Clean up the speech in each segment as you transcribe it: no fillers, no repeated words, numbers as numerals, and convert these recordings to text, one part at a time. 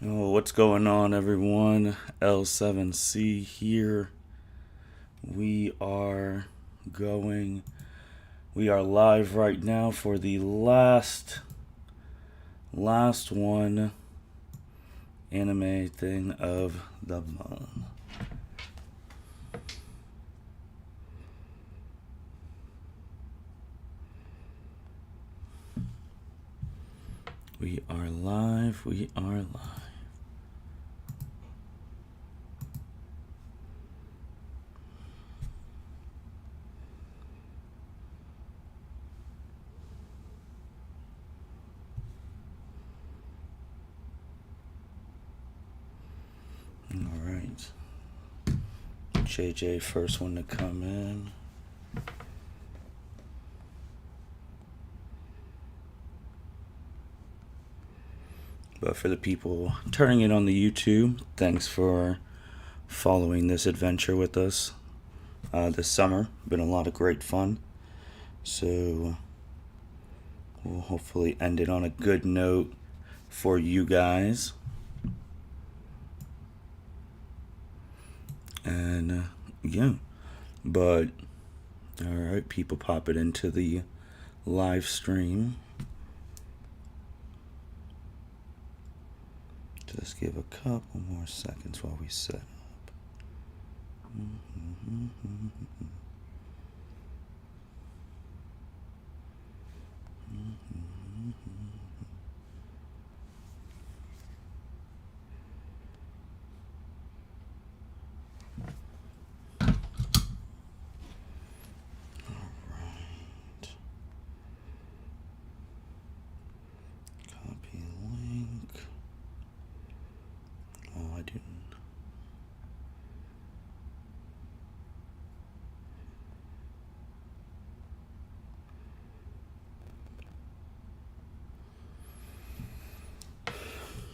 Oh, what's going on, everyone? L7C here. We are going. We are live right now for the last one anime thing of the month. We are live. We are live. All right. JJ, first one to come in. But for the people turning it on the YouTube, thanks for following this adventure with us this summer. Been a lot of great fun. So we'll hopefully end it on a good note for you guys. And yeah, but all right, people pop it into the live stream. Just give a couple more seconds while we set up. Copy link. Oh, I didn't.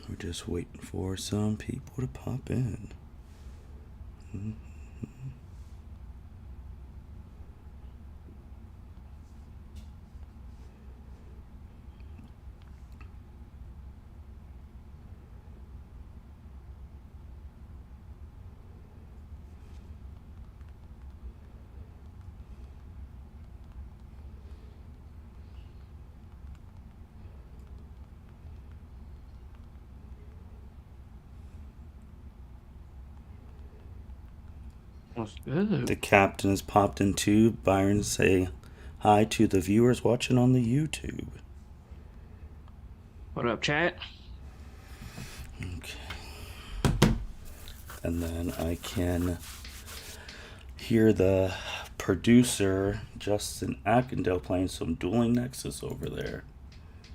We're just waiting for some people to pop in. The captain has popped in too. Byron, say hi to the viewers watching on the YouTube. What up, chat? Okay. And then I can hear the producer, Justin Ackendale, playing some Dueling Nexus over there.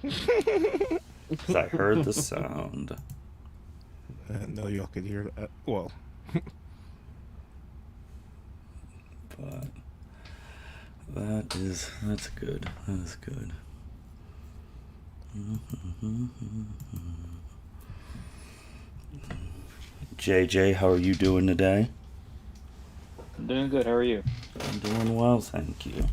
Because I heard the sound. No, y'all could hear that. Well, But that's good. That's good. JJ, how are you doing today? I'm doing good. How are you? I'm doing well, thank you.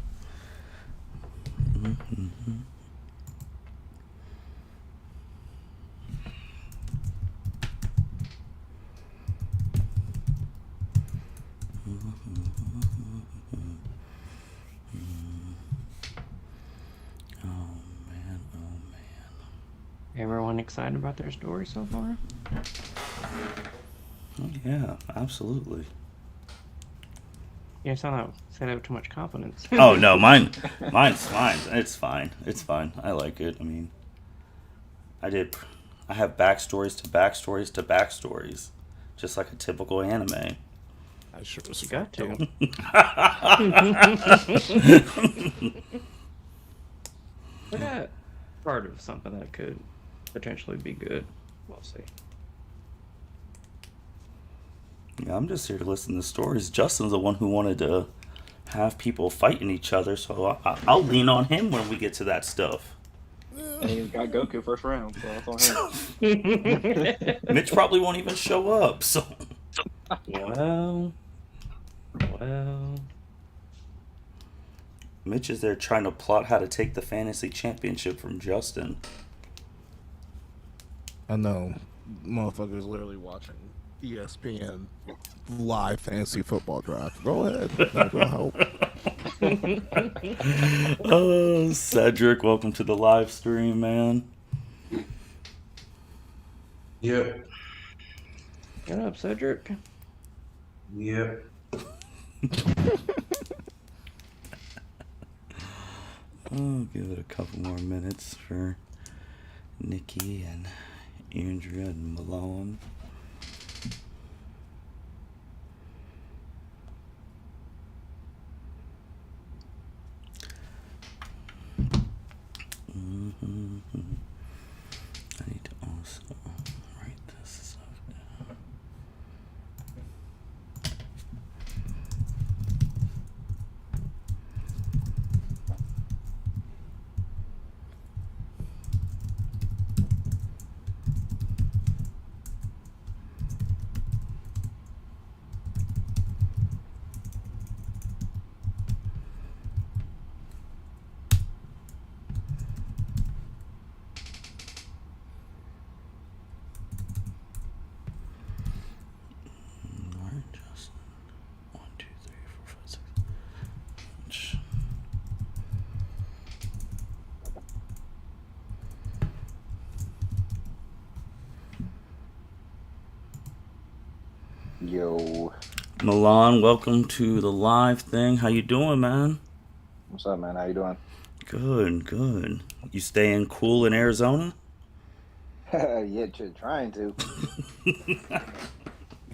Everyone excited about their story so far? Oh, yeah, absolutely. You sound like saying that with too much confidence. Oh no, mine's fine. It's fine. It's fine. I like it. I mean, I have backstories to backstories to backstories, just like a typical anime. I sure was You got to. I got part of something that could potentially be good. We'll see. Yeah, I'm just here to listen to stories. Justin's the one who wanted to have people fighting each other, so I'll lean on him when we get to that stuff. And he's got Goku first round, so that's on him. Mitch probably won't even show up, so. Well. Mitch is there trying to plot how to take the fantasy championship from Justin. I know. motherfuckers literally watching ESPN live fantasy football draft. Go ahead. That will help. Oh, Cedric, welcome to the live stream, man. Yep. What up, Cedric? Yep. I'll give it a couple more minutes for Nikki and Andrea and Malone. I need to also write this stuff down. Alright, just 1, 2, 3, 4, 5, 6. Yo, Malon, welcome to the live thing. How you doing, man? what's up, man? How you doing? Good, good. You staying cool in Arizona? Yeah, trying to. You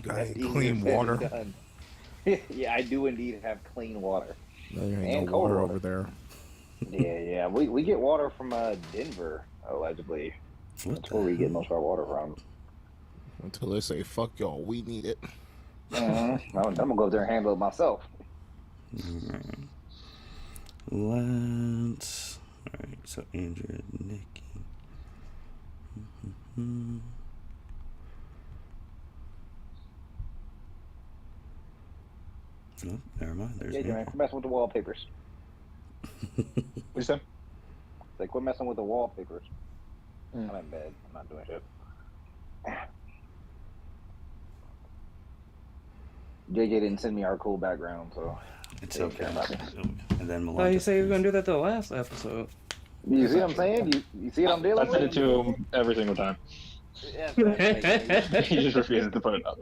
got That's any easier clean said than water? done. Yeah, I do indeed have clean water. No, there And ain't no cold water water. over there. Yeah. We get water from Denver, allegedly. What That's the where we get hell? most of our water from. Until they say, fuck y'all, we need it. I'm gonna go up there and handle it myself. Alright. Let's. Alright, so Andrea and Nikki. Oh, never mind. There's Yeah, man, Andrea. quit messing with the wallpapers. What you say? Like, quit messing with the wallpapers. I'm in bed. I'm not doing shit. JJ didn't send me our cool background, so It's Take okay. care, buddy. And then Oh, Malon. you just say you were goes- gonna do that the last episode. you see what I'm saying? You see what I'm I dealing send it with? to him every single time. Yeah, man. He just refuses to put it up.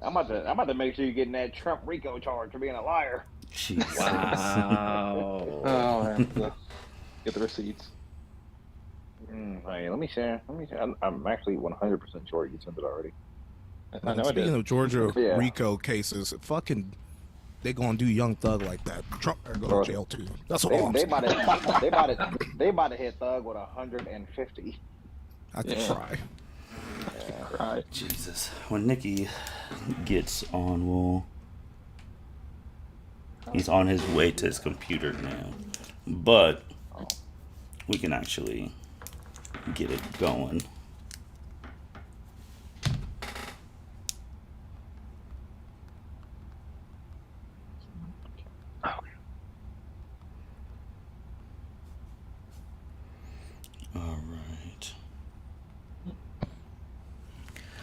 I'm about to make sure you're getting that Trump RICO charge for being a liar. Jesus. Wow. Oh, I have to get the receipts. Right, let me share. I'm actually 100% sure you sent it already. I know I Speaking did. of Georgia Yeah. RICO cases, fucking, they gonna do Young Thug like that. Trump better go Bro, to jail too. That's what They, I'm they saying. about to hit Thug with 150. I could Yeah. try. Right. Jesus. When Nikki gets on, we'll. He's on his way to his computer now. But we can actually get it going. All right.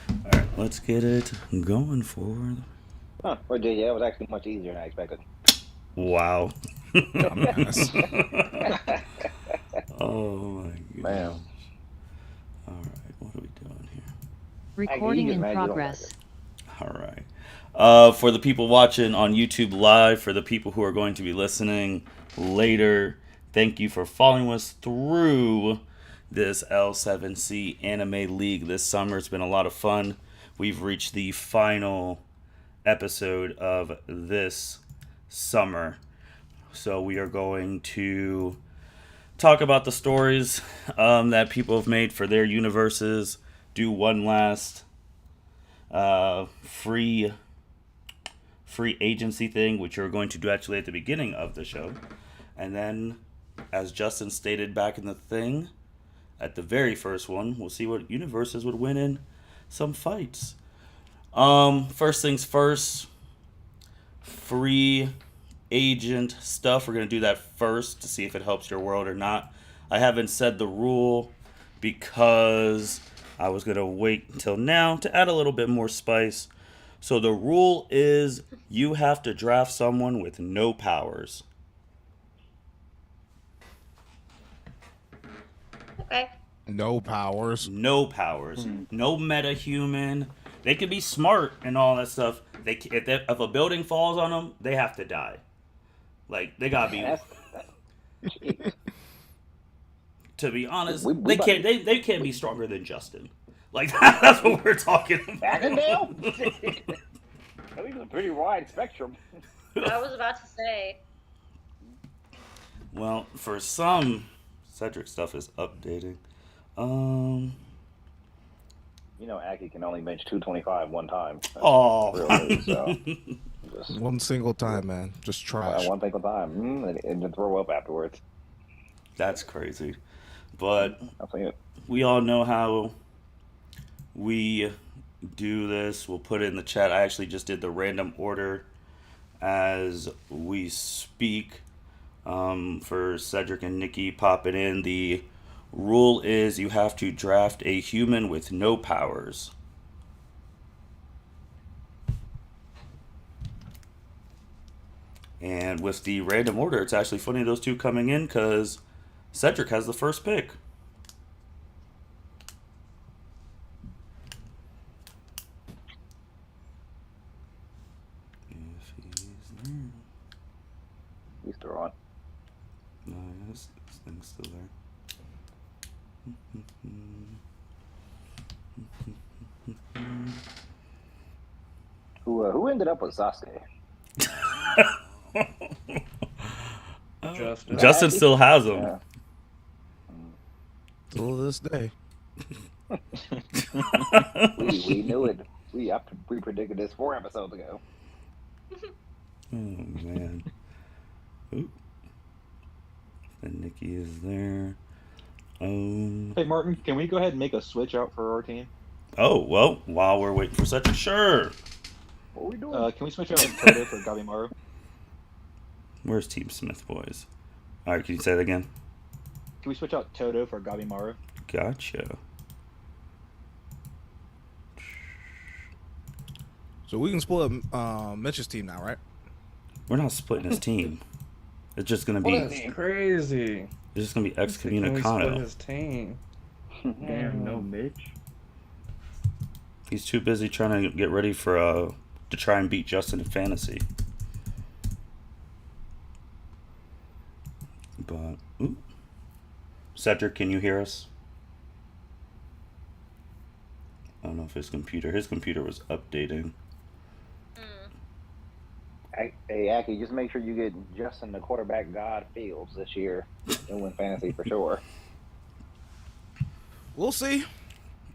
All right, let's get it going forward. Huh? Well, yeah, it was actually much easier than I expected. Wow. Dumbass. Oh my god. Man. All right, what are we doing here? Recording get in mad you don't progress. All right. For the people watching on YouTube Live, for the people who are going to be listening later, thank you for following us through this L7C Anime League this summer. It's been a lot of fun. We've reached the final episode of this summer. So we are going to talk about the stories that people have made for their universes, do one last free agency thing, which we're going to do actually at the beginning of the show. And then, as Justin stated back in the thing, at the very first one, we'll see what universes would win in some fights. First things first, free agent stuff. We're going to do that first to see if it helps your world or not. I haven't said the rule because I was going to wait until now to add a little bit more spice. So the rule is you have to draft someone with no powers. Okay. No powers. No powers. No meta-human. They could be smart and all that stuff. If a building falls on them, they have to die. Like, they gotta be... Jeez. To be honest, We they can't be stronger than Justin. Like, that's what we're talking about. Agondale? I think it's a pretty wide spectrum. I was about to say. Well, for some, Cedric stuff is updating. You know, Aki can only bench 225 one time. Oh. Really, so just One single time, man. Just trash. one single time, and then throw up afterwards. That's crazy. But I'll say it. we all know how we do this. We'll put it in the chat. I actually just did the random order as we speak. For Cedric and Nikki popping in, the rule is you have to draft a human with no powers. And with the random order, it's actually funny those two coming in because Cedric has the first pick. If he's there. He's still on. No, this thing's still there. Who ended up with Sasuke? Justin still has him. Yeah. Till this day. We knew it. We predicted this 4 episodes ago. Oh man. Oop. And Nikki is there. Hey, Martin, can we go ahead and make a switch out for our team? Oh well. While we're waiting for Cedric, sure. What are we doing? Can we switch out Toto for Gabimaru? Where's Team Smith boys? All right, can you say that again? Can we switch out Toto for Gabimaru? Gotcha. So we can split up Mitch's team now, right? We're not splitting his team. It's just gonna be. That's crazy. It's just gonna be Can we split excommunicado. his team? Damn, no Mitch. He's too busy trying to get ready for to try and beat Justin in fantasy. But ooh. Cedric, can you hear us? I don't know if his computer was updating. Hey, Aki, just make sure you get Justin the quarterback god Fields this year. He'll win fantasy for sure. We'll see.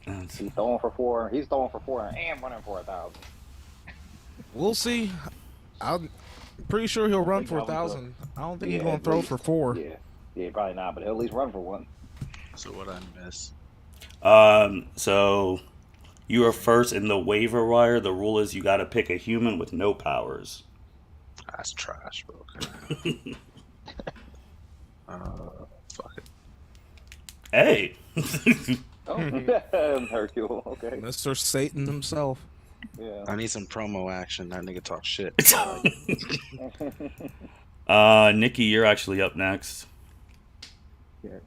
He's throwing for 4. He's throwing for 4 and running for 1,000. We'll see. I'm pretty sure he'll run for 1,000. I don't think he's gonna throw for 4. Yeah, probably not, but he'll at least run for 1. So what I miss? So you are first in the waiver wire. The rule is you got to pick a human with no powers. That's trash, bro. Okay. Fuck it. Hey. Oh, Hercule. Okay. Mr. Satan himself. Yeah. I need some promo action. That nigga talk shit. Nikki, you're actually up next. Yeah.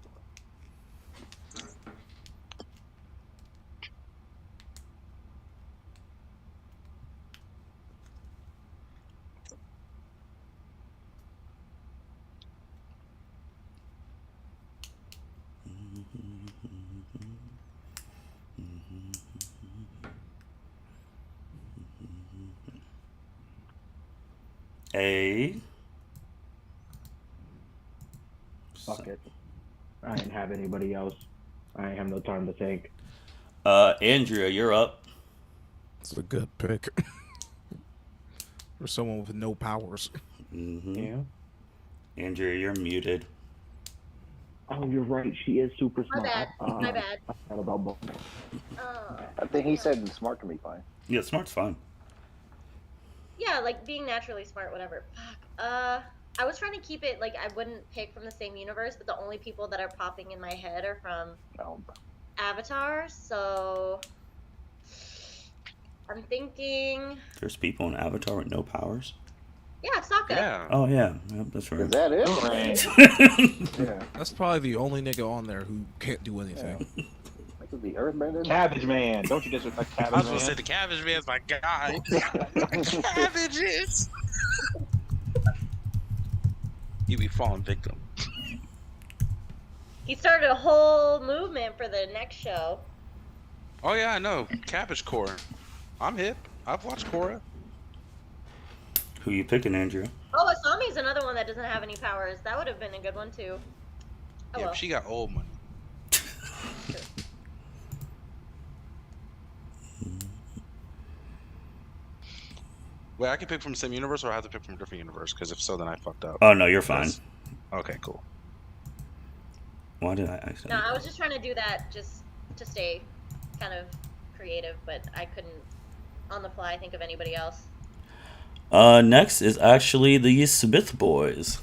A. Fuck it. I didn't have anybody else. I ain't have no time to think. Andrea, you're up. It's a good pick. For someone with no powers. Mm-hmm. Yeah. Andrea, you're muted. Oh, you're right. She is super My smart. bad. My bad. I forgot about both. I think he said smart can be fine. Yeah, smart's fine. Yeah, like being naturally smart, whatever. Fuck. I was trying to keep it like I wouldn't pick from the same universe, but the only people that are popping in my head are from No. Avatar, so I'm thinking. There's people in Avatar with no powers. Yeah, Sokka. Yeah. Oh yeah, yep, that's Is right. that it? Right. Yeah. That's probably the only nigga on there who can't do anything. This is the Earthbender. Cabbage Man. Don't you disrespect Cabbage I was Man. gonna say the Cabbage Man's my guy. Cabbages. You be falling victim. He started a whole movement for the next show. Oh yeah, I know. Cabbage Core. I'm hip. I've watched Korra. Who you picking, Andrew? Oh, Asami's another one that doesn't have any powers. That would have been a good one too. Oh Yeah, well. but she got old money. Wait, I can pick from the same universe, or I have to pick from a different universe? Because if so, then I fucked up. Oh no, you're fine. Okay, cool. Why did I accidentally? No, I was just trying to do that just to stay kind of creative, but I couldn't on the fly think of anybody else. Next is actually the Smith boys.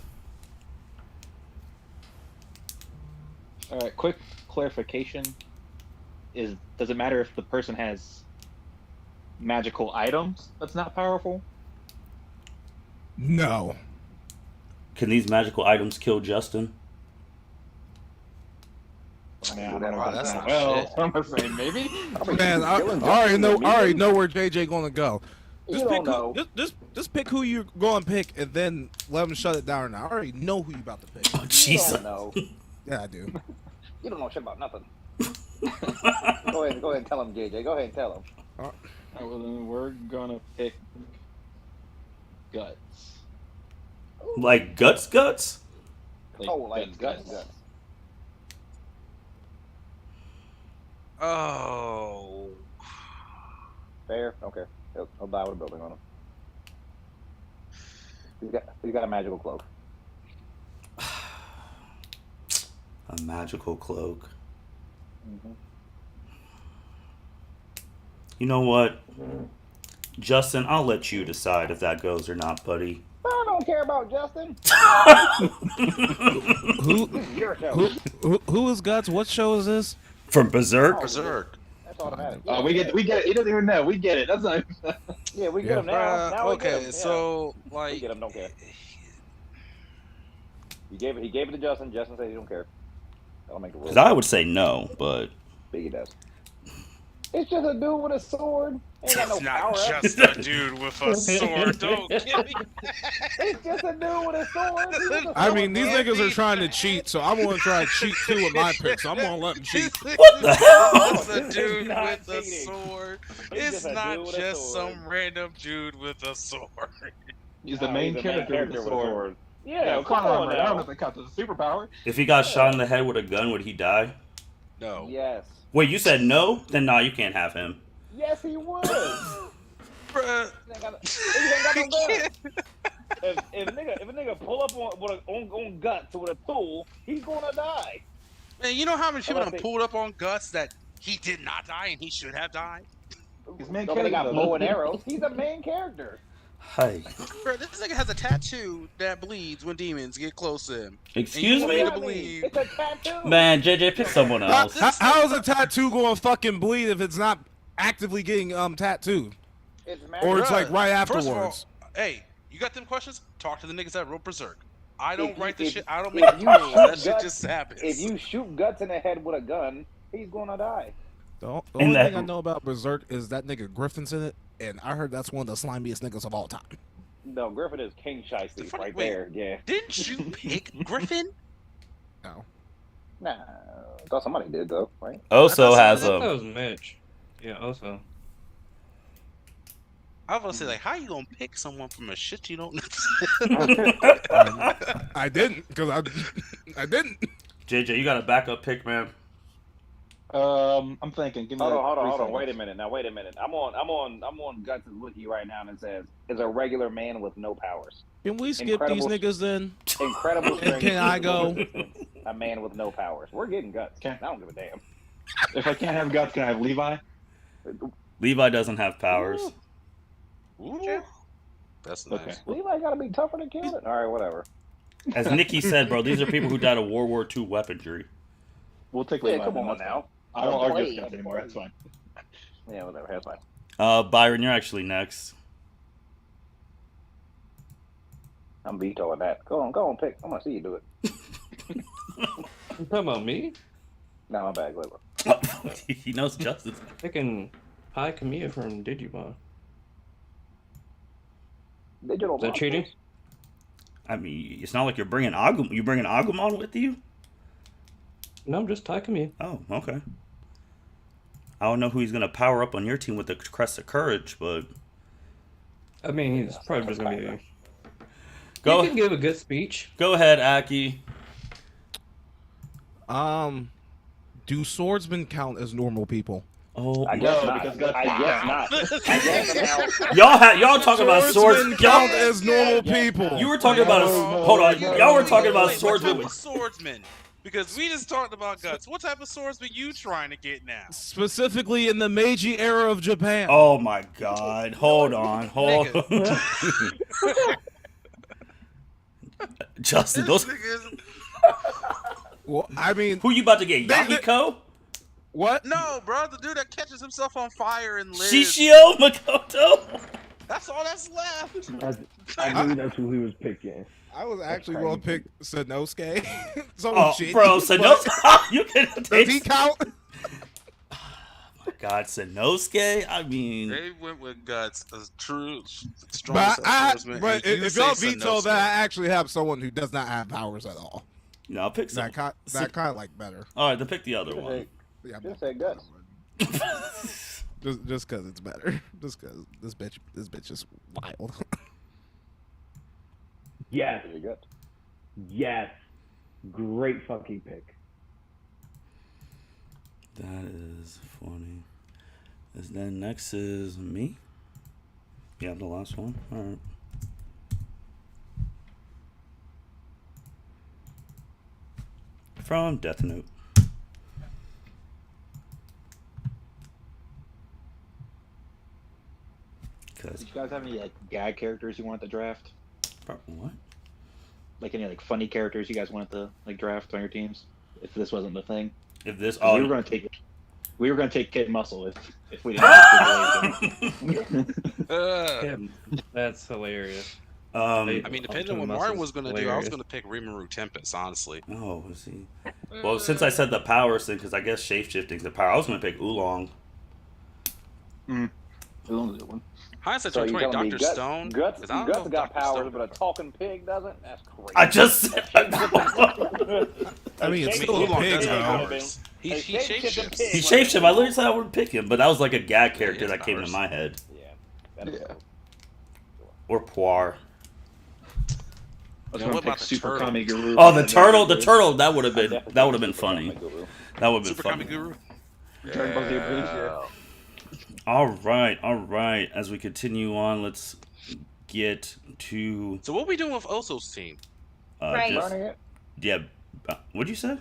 All right, quick clarification: does it matter if the person has magical items that's not powerful? No. Can these magical items kill Justin? I mean, I don't know. Wow, if that's not not well. shit. I'm gonna say maybe. Man, I already know where JJ gonna go. You Just don't pick know. just pick who you're going to pick, and then let him shut it down. I already know who you about to pick. Oh You Jesus! don't know. Yeah, I do. You don't know shit about nothing. Go ahead and tell him, JJ. Go ahead and tell him. All right, well, then we're gonna pick Guts. Like guts? Like guts. Oh. Fair. Okay. He'll die with a building on him. He's got a magical cloak. A magical cloak. Mm-hmm. You know what, Justin? I'll let you decide if that goes or not, buddy. I don't care about Justin. Who This is your show. who is Guts? What show is this? From Berserk. Berserk. That's automatic. We get it. He doesn't even know. We get it. That's not. Yeah, we get him now. Now we get Okay, him. so We like, get him. Don't care. He gave it to Justin. Justin said he don't care. That'll make the rules. Because I would say no, but Big he does. It's just a dude with a sword. Ain't got no it's power. not just a dude with a sword. Don't get me. It's just a dude with a sword. He was a I mean, these sword, niggas are trying to cheat, so I'm gonna try to cheat too with my pick. So I'm gonna let them cheat. what the hell? It's a dude not with a cheating. sword. He's It's just a not dude with a just sword. some random dude with a sword. He's the No, main he's character with the sword. Yeah, Come on, man. I don't know now. if that counts as a superpower. If he got shot in the head with a gun, would he die? No. Yes. Wait, you said no? Then nah, you can't have him. Yes, he would. Bruh. He ain't got no gun. If a nigga pull up on guts with a tool, he's gonna die. Man, you know how many people Unless have they- pulled up on Guts that he did not die and he should have died? His main No, but they got character, bow and arrows. He's a main character. Hey, Bro, this nigga has a tattoo that bleeds when demons get close to him. excuse And me? you What to do you mean? believe. It's a tattoo. Man, JJ, pick someone else. How is a tattoo going to fucking bleed if it's not actively getting tattooed, It's or it's Bruh, like right First of all, afterwards? hey, you got them questions? Talk to the niggas that wrote Berserk. I don't write the if- shit. I don't if make the you rules. That shoot shit Guts- just happens. If you shoot guts in the head with a gun, he's gonna die. The And only that- thing I know about Berserk is that nigga Griffin's in it, and I heard that's one of the slimiest niggas of all time. No, Griffin is King Shiesty The funny- right wait. there. Yeah. Didn't you pick Griffin? No. Nah, I thought somebody did though, right? Oso has That was a. Mitch. Yeah, also. I was gonna say, like, how you gonna pick someone from a shit you don't know? I didn't, because I didn't. JJ, you got a backup pick, man. I'm thinking. Give me Hold like on. 3 Wait a seconds. minute. Now wait a minute. I'm on Guts' wiki right now, and it says is a regular man with no powers. Can we skip Incredible- these niggas then? Incredible strength. Can I go? A man with no powers. We're getting Guts. Okay. I don't give a damn. If I can't have Guts, can I have Levi? Levi doesn't have powers. Ooh. That's nice. Okay. Levi gotta be tougher to kill it. All right, whatever. As Nikki said, bro, these are people who died of World War II weaponry. We'll take Yeah, Levi. come then, on that's now. I don't argue with play guts anymore. That's fine. Yeah, whatever. That's fine. Byron, you're actually next. I'm vetoing that. Go on, pick. I want to see you do it. You talking about me? Nah, my bad. Whatever. He knows justice. Picking Pi Kamiya from Digimon. Digital Is that monsters? cheating? I mean, it's not like you're bringing Agumon. You bringing Agumon with you? No, I'm just Tai Kamiya. Oh, okay. I don't know who he's gonna power up on your team with the Crest of Courage, but I mean, he's probably just gonna be. Go- He can give a good speech. go ahead, Aki. Do swordsmen count as normal people? Oh, I guess No, not. because guts I guess not. I guess now. y'all talking about Swordsmen swords? count Y'all, as normal people. you were talking about hold on. Y'all were talking about swordsmen. What type of swordsman? Because we just talked about guts. What type of swordsman you trying to get now? Specifically in the Meiji era of Japan. Oh my God! Hold on. Justin, those. Well, I mean, Who you about to get? Yahiko? what? No, bro, the dude that catches himself on fire and lives. Shishio Makoto? That's all that's left. I knew that's who he was picking. I was actually going to pick Sanosuke. So Oh, shit. bro, Sanosuke. You can Does he count? God, Sanosuke? I mean, They went with guts, a true strong But, swordsman. but and you if say y'all veto Sanosuke. that, I actually have someone who does not have powers at all. you know, I'll pick some. That kind of like better. All right, then pick the other one. Yeah, I'm Just say guts. just because it's better. Just because this bitch is wild. Yes, Say guts. yes. Great fucking pick. That is funny. Then next is me. Yeah, the last one. All right. From Death Note. Did you guys have any like gag characters you wanted to draft? What? Like any like funny characters you guys wanted to like draft on your teams? If this wasn't the thing, If this, 'Cause we were gonna take Kid Muscle if we didn't. Have to That's hilarious. I mean, depending on what Muscle's Martin was going to do, I was hilarious. going to pick Rimuru Tempest, honestly. oh, let's see. Well, since I said the power thing, because I guess shapeshifting's the power, I was gonna pick Oolong. Hindsight So you 2020, telling me Dr. Stone. Guts 'Cause I don't know if got Dr. powers, Stone- but a talking pig doesn't? That's crazy. I just said. I mean, it's Hey, still a Oolong pig, does have though. powers. He Hey, shapeshifts. shapeshifting pig. He shapeshifted. I literally said I would pick him, but that was like a gag character has that came to powers. my head. Yeah. That is Or Poir. I was Yeah, gonna what pick about the Super turtle? Kami Guru. Oh, the turtle. The turtle. That would have been. definitely That would have been Super funny. Kami Guru. That would have been Super funny. Kami Guru. Dragon Ball Z Bridge, All right. As we continue on, let's get to. So what we doing with Oso's team? Right. Burning it? Yeah. What'd you say?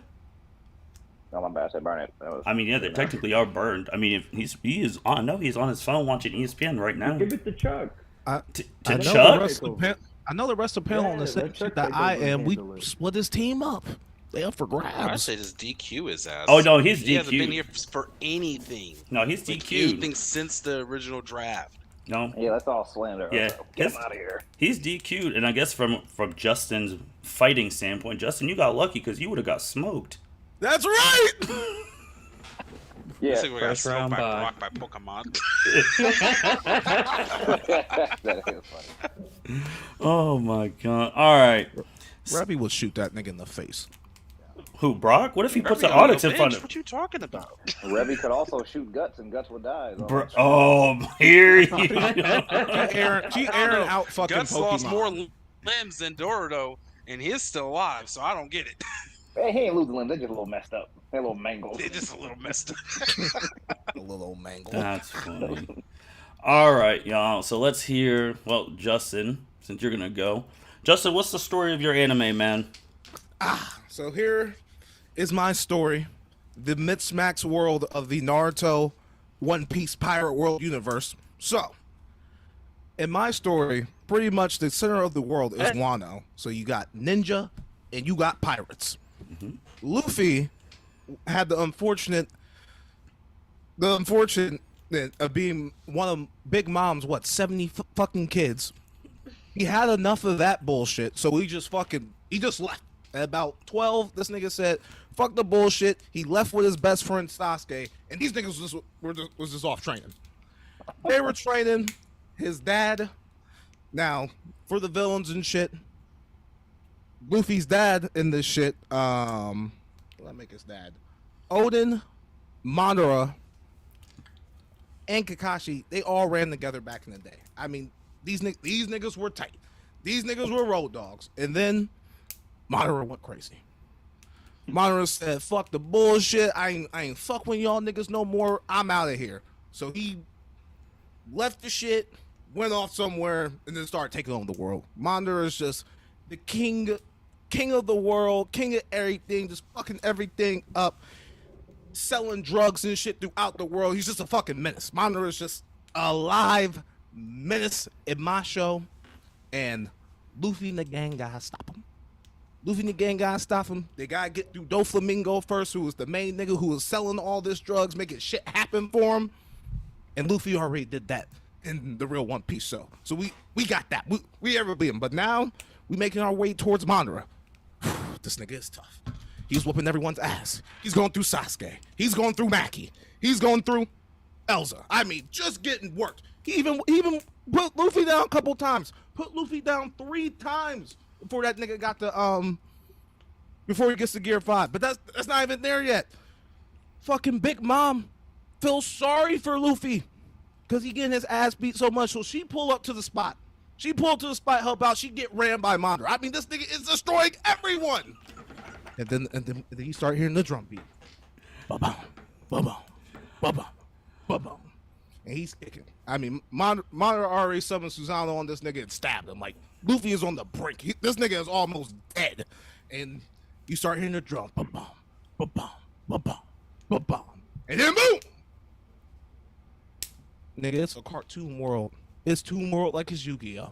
No, my bad. I said burn it. That was, I mean, yeah, they technically are burned. I mean, if he is on. No, he's on his phone watching ESPN right now. Give it to Chuck. I To know the Chuck. rest of the pan- I know the rest of the panel Yeah, on the let same Chuck shit that take I over and am. We handle it. split his team up. They up for I grabs. say just DQ his ass. Oh, no, he's He hasn't been DQ'd. here for anything. No, he's Like, DQ'd. anything since the original draft. No, yeah, that's all slander. Yeah. Get His- him out of here. he's DQ'd, and I guess from Justin's fighting standpoint, Justin, you got lucky because you would have got smoked. That's right. Yeah. This thing we got First smoked round by bye. Brock by Pokemon. That is funny. Oh my god! All right, Rebby will shoot that nigga in the face. who Brock? What if he puts Rebby an on the Onyx in bench, front of? What you talking about? Rebby could also shoot Guts, and Guts would die. Oh, here you go. She airing out fucking Guts lost Pokemon. more limbs than Dorado, and he's still alive, so I don't get it. Hey, he ain't losing limbs. They're just a little messed up. They're a little mangled. They're just a little messed up. A little mangle. That's funny. All right, y'all. So let's hear. Well, Justin, since you're gonna go, Justin, what's the story of your anime, man? So here is my story. The Mitsmax world of the Naruto One Piece Pirate World universe. So, in my story, pretty much the center of the world is Wano. So you got ninja and you got pirates. Luffy had the unfortunate the unfortunate of being one of Big Mom's, 70 fucking kids. He had enough of that bullshit, so he just left. At about 12, this nigga said, fuck the bullshit. He left with his best friend Sasuke, and these niggas was just off training. They were training his dad. Now, for the villains and shit, Luffy's dad in this shit, let me make his dad. Odin, Madara, and Kakashi, they all ran together back in the day. I mean, these niggas were tight. These niggas were road dogs. And then Madara went crazy. Madara said, fuck the bullshit. I ain't fuck with y'all niggas no more. I'm out of here. So he left the shit, went off somewhere, and then started taking over the world. Madara is just the king of the world, king of everything, just fucking everything up, selling drugs and shit throughout the world. He's just a fucking menace. Madara is just a live menace in my show, and Luffy and the gang gotta stop him. Luffy and the gang gotta stop him. They gotta get through Doflamingo first, who was the main nigga who was selling all this drugs, making shit happen for him. And Luffy already did that in the real One Piece show. So we got that. We ever beat him. But now we making our way towards Madara. This nigga is tough. He's whooping everyone's ass. He's going through Sasuke. He's going through Maki. He's going through Elsa. I mean, just getting worked. He even put Luffy down a couple times. Put Luffy down 3 times before that nigga got to before he gets to Gear 5. But that's not even there yet. Fucking Big Mom feels sorry for Luffy because he getting his ass beat so much. So she pull up to the spot. She pulled to the spot, help out. She get ran by Madara. I mean, this nigga is destroying everyone. And then you start hearing the drum beat. Ba-bum, ba-bum, ba-bum, ba-bum. And he's kicking. I mean, Madara already summoned Susanoo on this nigga and stabbed him. Like, Luffy is on the brink. This nigga is almost dead. And you start hearing the drum. Ba-bum, ba-bum, ba-bum, ba-bum. And then boom! Nigga, it's a cartoon world. It's Toon World like it's Yu-Gi-Oh!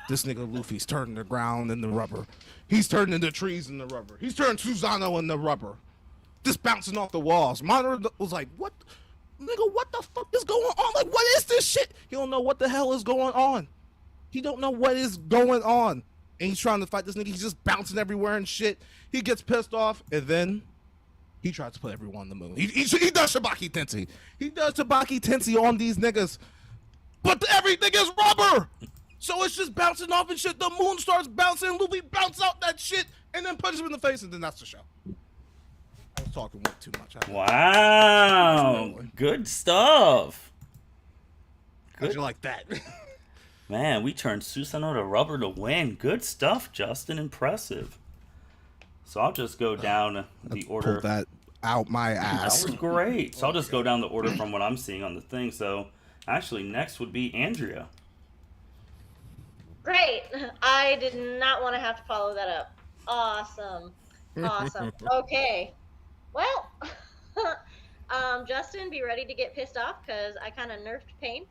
This nigga Luffy's turning the ground into rubber. He's turning the trees into rubber. He's turning Susanoo into rubber. Just bouncing off the walls. Madara was like, what? Nigga, what the fuck is going on? Like, what is this shit? He don't know what the hell is going on. He don't know what is going on. And he's trying to fight this nigga. He's just bouncing everywhere and shit. He gets pissed off, and then he tries to put everyone on the moon. He does Shibaki Tensei. He does Shibaki Tensei on these niggas. But everything is rubber! So it's just bouncing off and shit. The moon starts bouncing, Luffy bounce out that shit, and then punches him in the face, and then that's the show. I was talking way too much. Wow. Good stuff. How'd you like that? Man, we turned Susanoo to rubber to win. Good stuff, Justin. Impressive. So I'll just go down the order. Pull that out my ass. That was great. So I'll just go down the order from what I'm seeing on the thing. So actually, next would be Andrea. Great. I did not want to have to follow that up. Awesome. Awesome. Okay. Well, Justin, be ready to get pissed off because I kind of nerfed Pain.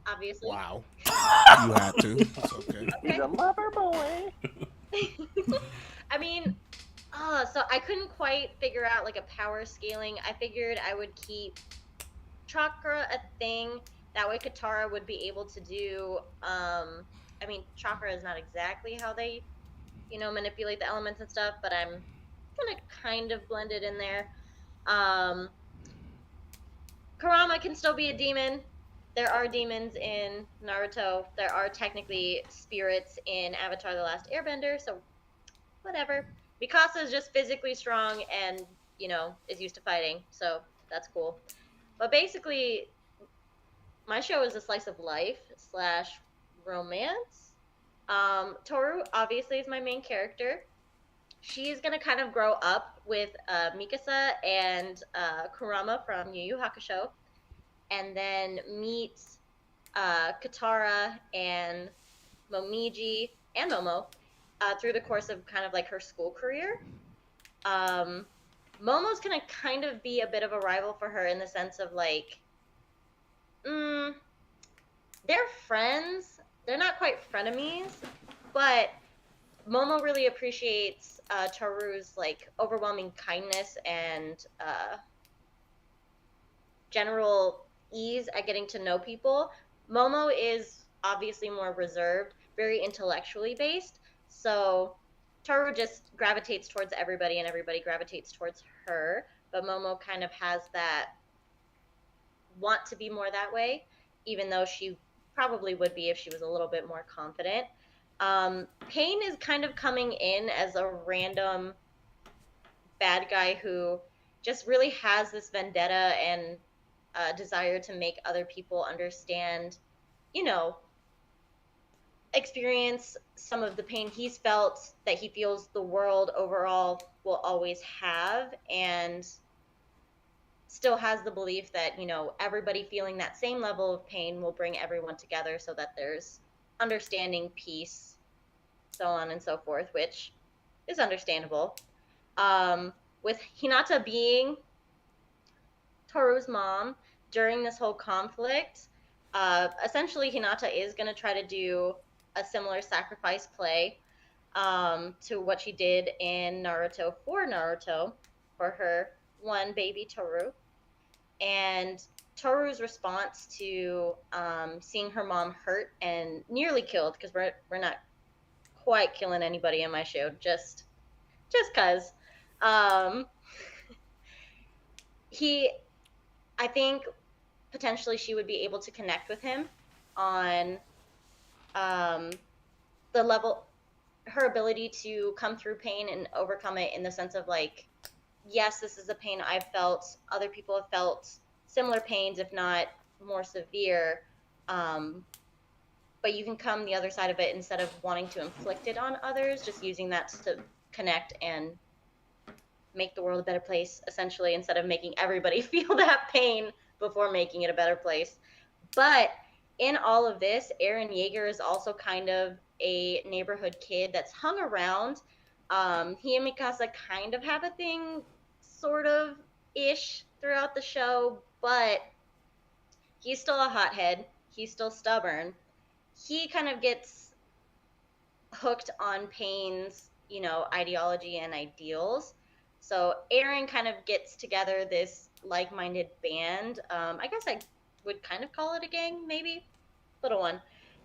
Obviously. Wow. You had to. It's okay. He's a lover boy. I mean, so I couldn't quite figure out like a power scaling. I figured I would keep chakra a thing. That way Katara would be able to do, I mean, chakra is not exactly how they, manipulate the elements and stuff, but I'm gonna kind of blend it in there. Kurama can still be a demon. There are demons in Naruto. There are technically spirits in Avatar: The Last Airbender, so whatever. Mikasa is just physically strong and, is used to fighting, so that's cool. But basically, my show is a slice of life / romance. Toru obviously is my main character. She's gonna kind of grow up with Mikasa and Kurama from Yu Yu Hakusho, and then meet Katara and Momiji and Momo through the course of kind of like her school career. Momo's gonna kind of be a bit of a rival for her in the sense of like, they're friends. They're not quite frenemies, but Momo really appreciates Toru's like overwhelming kindness and general ease at getting to know people. Momo is obviously more reserved, very intellectually based. So Toru just gravitates towards everybody and everybody gravitates towards her. But Momo kind of has that want to be more that way, even though she probably would be if she was a little bit more confident. Pain is kind of coming in as a random bad guy who just really has this vendetta and desire to make other people understand, you know, experience some of the pain he's felt, that he feels the world overall will always have, and still has the belief that, you know, everybody feeling that same level of pain will bring everyone together so that there's understanding, peace, so on and so forth, which is understandable. With Hinata being Toru's mom during this whole conflict, essentially Hinata is going to try to do a similar sacrifice play to what she did in Naruto for her one baby Toru. And Toru's response to seeing her mom hurt and nearly killed, because we're not quite killing anybody in my show, just cause. I think potentially she would be able to connect with him on the level, her ability to come through pain and overcome it, in the sense of like, yes, this is a pain I've felt. Other people have felt similar pains, if not more severe. But you can come the other side of it, instead of wanting to inflict it on others, just using that to connect and make the world a better place, essentially, instead of making everybody feel that pain before making it a better place. But in all of this, Eren Yeager is also kind of a neighborhood kid that's hung around. He and Mikasa kind of have a thing, sort of ish, throughout the show, but he's still a hothead. He's still stubborn. He kind of gets hooked on Pain's, you know, ideology and ideals. So Eren kind of gets together this like-minded band. I guess I would kind of call it a gang, maybe. Little one.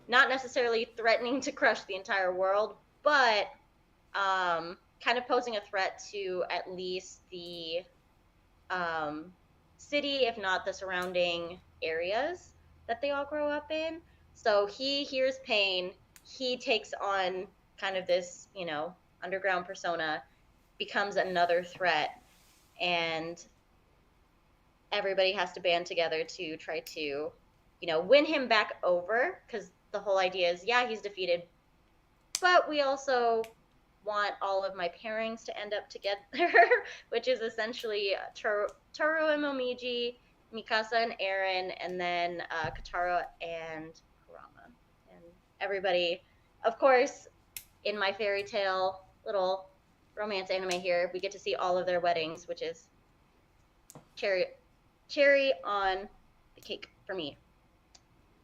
Not necessarily threatening to crush the entire world, but kind of posing a threat to at least the city, if not the surrounding areas that they all grow up in. So he hears Pain. He takes on kind of this, you know, underground persona, becomes another threat, and everybody has to band together to try to, you know, win him back over, because the whole idea is, yeah, he's defeated, but we also want all of my pairings to end up together, which is essentially Toru and Momiji, Mikasa and Eren, and then Katara and Kurama. And everybody, of course, in my fairy tale little romance anime here, we get to see all of their weddings, which is cherry on the cake for me.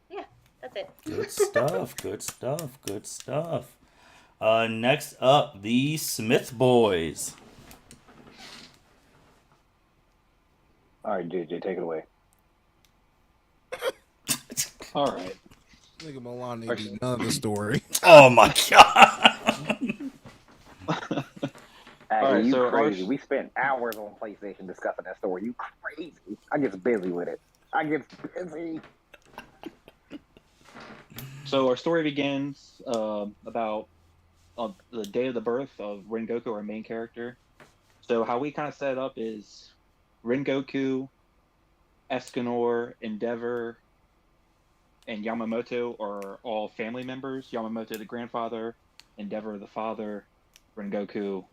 Yeah, that's it. Good stuff. Good stuff. Good stuff. Next up, the Smith Boys. All right, JJ, take it away. All right. Nigga Malon ain't do none of the story. Oh my god. Hey, Alright, you so crazy. We spent hours on PlayStation discussing that story. You crazy. I get busy with it. I get busy. So our story begins about the day of the birth of Rengoku, our main character. So how we kind of set it up is Rengoku, Escanor, Endeavor, and Yamamoto are all family members. Yamamoto the grandfather, Endeavor the father, Rengoku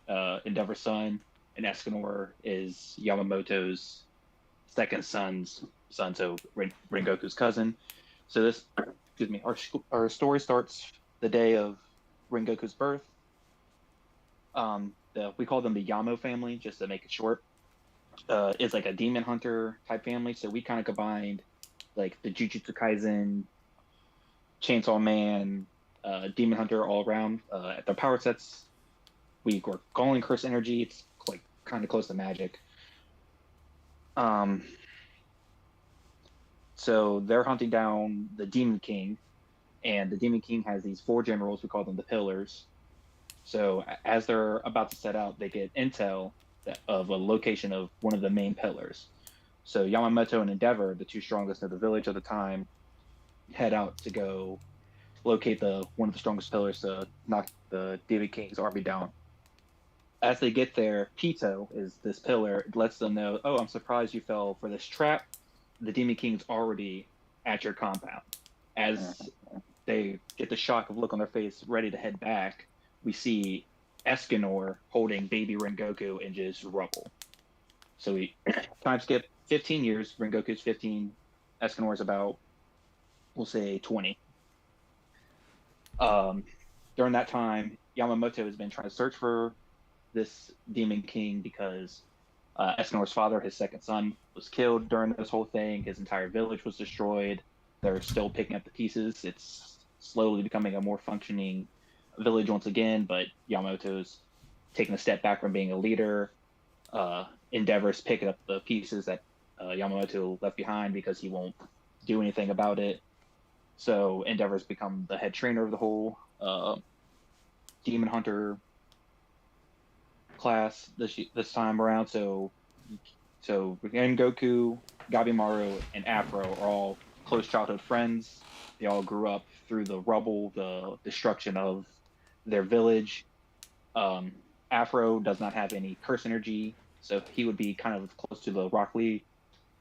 Endeavor's son, and Escanor is Yamamoto's second son, so Rengoku's cousin. So this, excuse me, our story starts the day of Rengoku's birth. We call them the Yamo family, just to make it short. It's like a demon hunter type family, so we kind of combined like the Jujutsu Kaisen, Chainsaw Man, Demon Hunter all around. At their power sets, we were calling Curse Energy. It's like kind of close to magic. So they're hunting down the Demon King, and the Demon King has these 4 generals. We call them the Pillars. So as they're about to set out, they get intel of a location of one of the main pillars. So Yamamoto and Endeavor, the 2 strongest of the village at the time, head out to go locate one of the strongest pillars to knock the Demon King's army down. As they get there, Pito is this pillar. It lets them know, oh, I'm surprised you fell for this trap. The Demon King's already at your compound. As they get the shock of look on their face, ready to head back, we see Escanor holding baby Rengoku in just rubble. So we time skip 15 years. Rengoku's 15. Escanor's about, we'll say, 20. During that time, Yamamoto has been trying to search for this Demon King because Escanor's father, his second son, was killed during this whole thing. His entire village was destroyed. They're still picking up the pieces. It's slowly becoming a more functioning village once again, but Yamamoto's taking a step back from being a leader. Endeavor's picking up the pieces that Yamamoto left behind because he won't do anything about it. So Endeavor's become the head trainer of the whole Demon Hunter class this time around. So Rengoku, Gabimaru, and Afro are all close childhood friends. They all grew up through the rubble, the destruction of their village. Afro does not have any curse energy, so he would be kind of close to the Rock Lee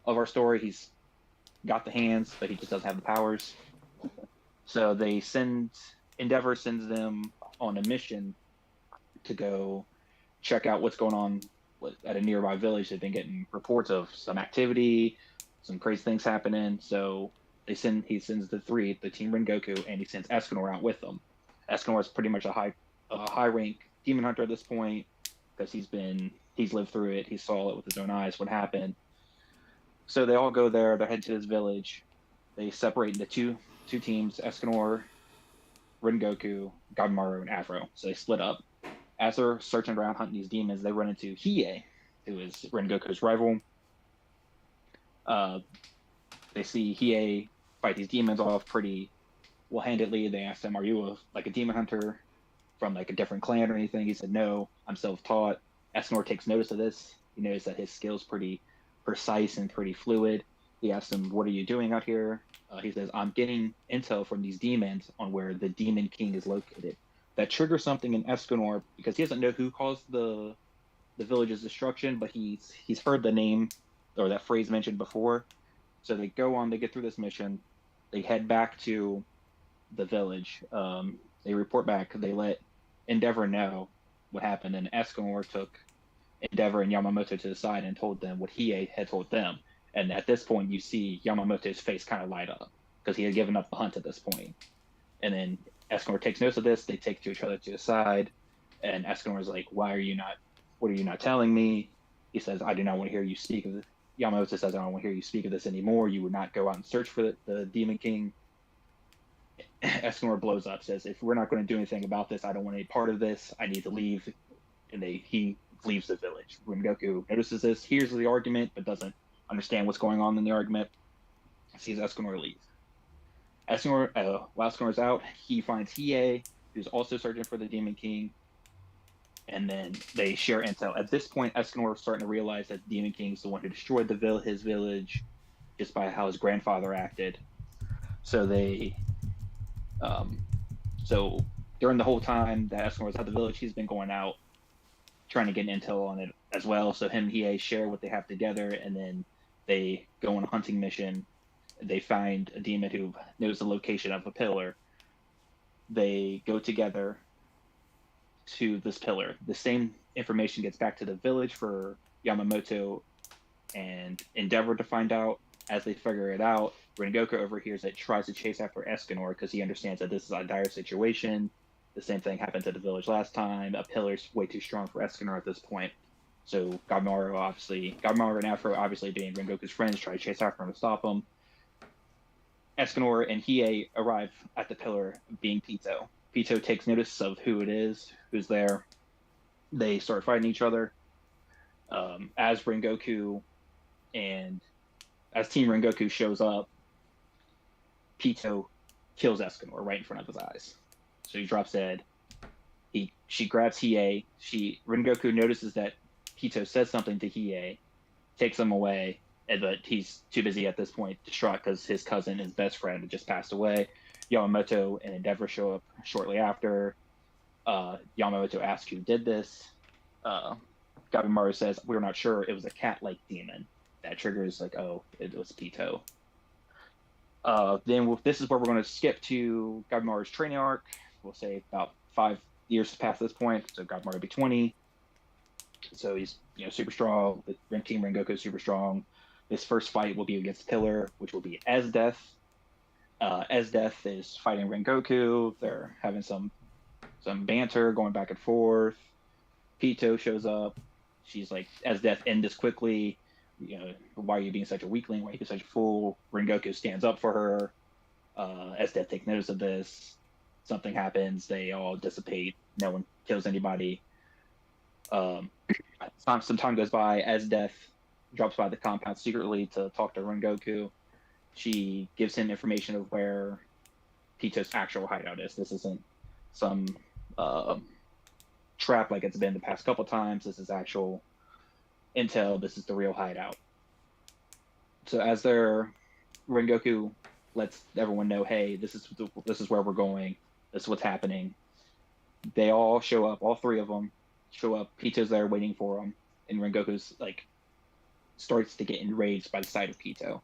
of our story. He's got the hands, but he just doesn't have the powers. So Endeavor sends them on a mission to go check out what's going on at a nearby village. They've been getting reports of some activity, some crazy things happening. So he sends the 3, the Team Rengoku, and he sends Escanor out with them. Escanor is pretty much a high rank demon hunter at this point because he's lived through it. He saw it with his own eyes what happened. So they all go there. They're heading to this village. They separate into two teams: Escanor, Rengoku, Gabimaru, and Afro. So they split up. As they're searching around hunting these demons, they run into Hiei, who is Rengoku's rival. They see Hiei fight these demons off pretty well-handedly. They asked him, "Are you a demon hunter from like a different clan or anything?" He said, "No, I'm self-taught." Escanor takes notice of this. He knows that his skill's pretty precise and pretty fluid. He asks him, "What are you doing out here?" He says, "I'm getting intel from these demons on where the Demon King is located." That triggers something in Escanor because he doesn't know who caused the village's destruction, but he's heard the name or that phrase mentioned before. So they go on, they get through this mission, they head back to the village. They report back, they let Endeavor know what happened, and Escanor took Endeavor and Yamamoto to the side and told them what Hiei had told them. And at this point, you see Yamamoto's face kind of light up because he had given up the hunt at this point. And then Escanor takes notice of this. They take each other to the side, and Escanor is like, what are you not telling me? He says, "I do not want to hear you speak of this." Yamamoto says, "I don't want to hear you speak of this anymore. You would not go out and search for the Demon King." Escanor blows up, says, "If we're not going to do anything about this, I don't want any part of this. I need to leave." And he leaves the village. Rengoku notices this, hears the argument, but doesn't understand what's going on in the argument. Sees Escanor leave. While Escanor's out, he finds Hiei, who's also searching for the Demon King, and then they share intel. At this point, Escanor is starting to realize that the Demon King is the one who destroyed his village just by how his grandfather acted. So so during the whole time that Escanor was at the village, he's been going out trying to get intel on it as well. So him and Hiei share what they have together, and then they go on a hunting mission. They find a demon who knows the location of a pillar. They go together to this pillar. The same information gets back to the village for Yamamoto and Endeavor to find out. As they figure it out, Rengoku overhears it, tries to chase after Escanor because he understands that this is a dire situation. The same thing happened to the village last time. A pillar's way too strong for Escanor at this point. So Gabimaru and Afro, obviously being Rengoku's friends, try to chase after him to stop him. Escanor and Hiei arrive at the pillar, being Pito. Pito takes notice of who it is, who's there. They start fighting each other. As Team Rengoku shows up, Pito kills Escanor right in front of his eyes. So he drops dead. She grabs Hiei. Rengoku notices that Pito says something to Hiei, takes him away, but he's too busy at this point, distraught because his cousin, his best friend, had just passed away. Yamamoto and Endeavor show up shortly after. Yamamoto asks who did this. Gabimaru says, "We're not sure. It was a cat-like demon." That triggers like, oh, it was Pito. This is where we're going to skip to Gabimaru's training arc. We'll say about 5 years past this point, so Gabimaru will be 20. So he's super strong. The Team Rengoku is super strong. His first fight will be against Pillar, which will be Esdeath. Esdeath is fighting Rengoku. They're having some banter going back and forth. Pito shows up. She's like, Esdeath, end this quickly. Why are you being such a weakling? Why are you being such a fool? Rengoku stands up for her. Esdeath takes notice of this. Something happens. They all dissipate. No one kills anybody. Some time goes by. Esdeath drops by the compound secretly to talk to Rengoku. She gives him information of where Pito's actual hideout is. This isn't some trap like it's been the past couple times. This is actual intel. This is the real hideout. So as Rengoku lets everyone know, hey, this is where we're going. This is what's happening. They all show up. All three of them show up. Pito's there waiting for them, and Rengoku's like starts to get enraged by the sight of Pito.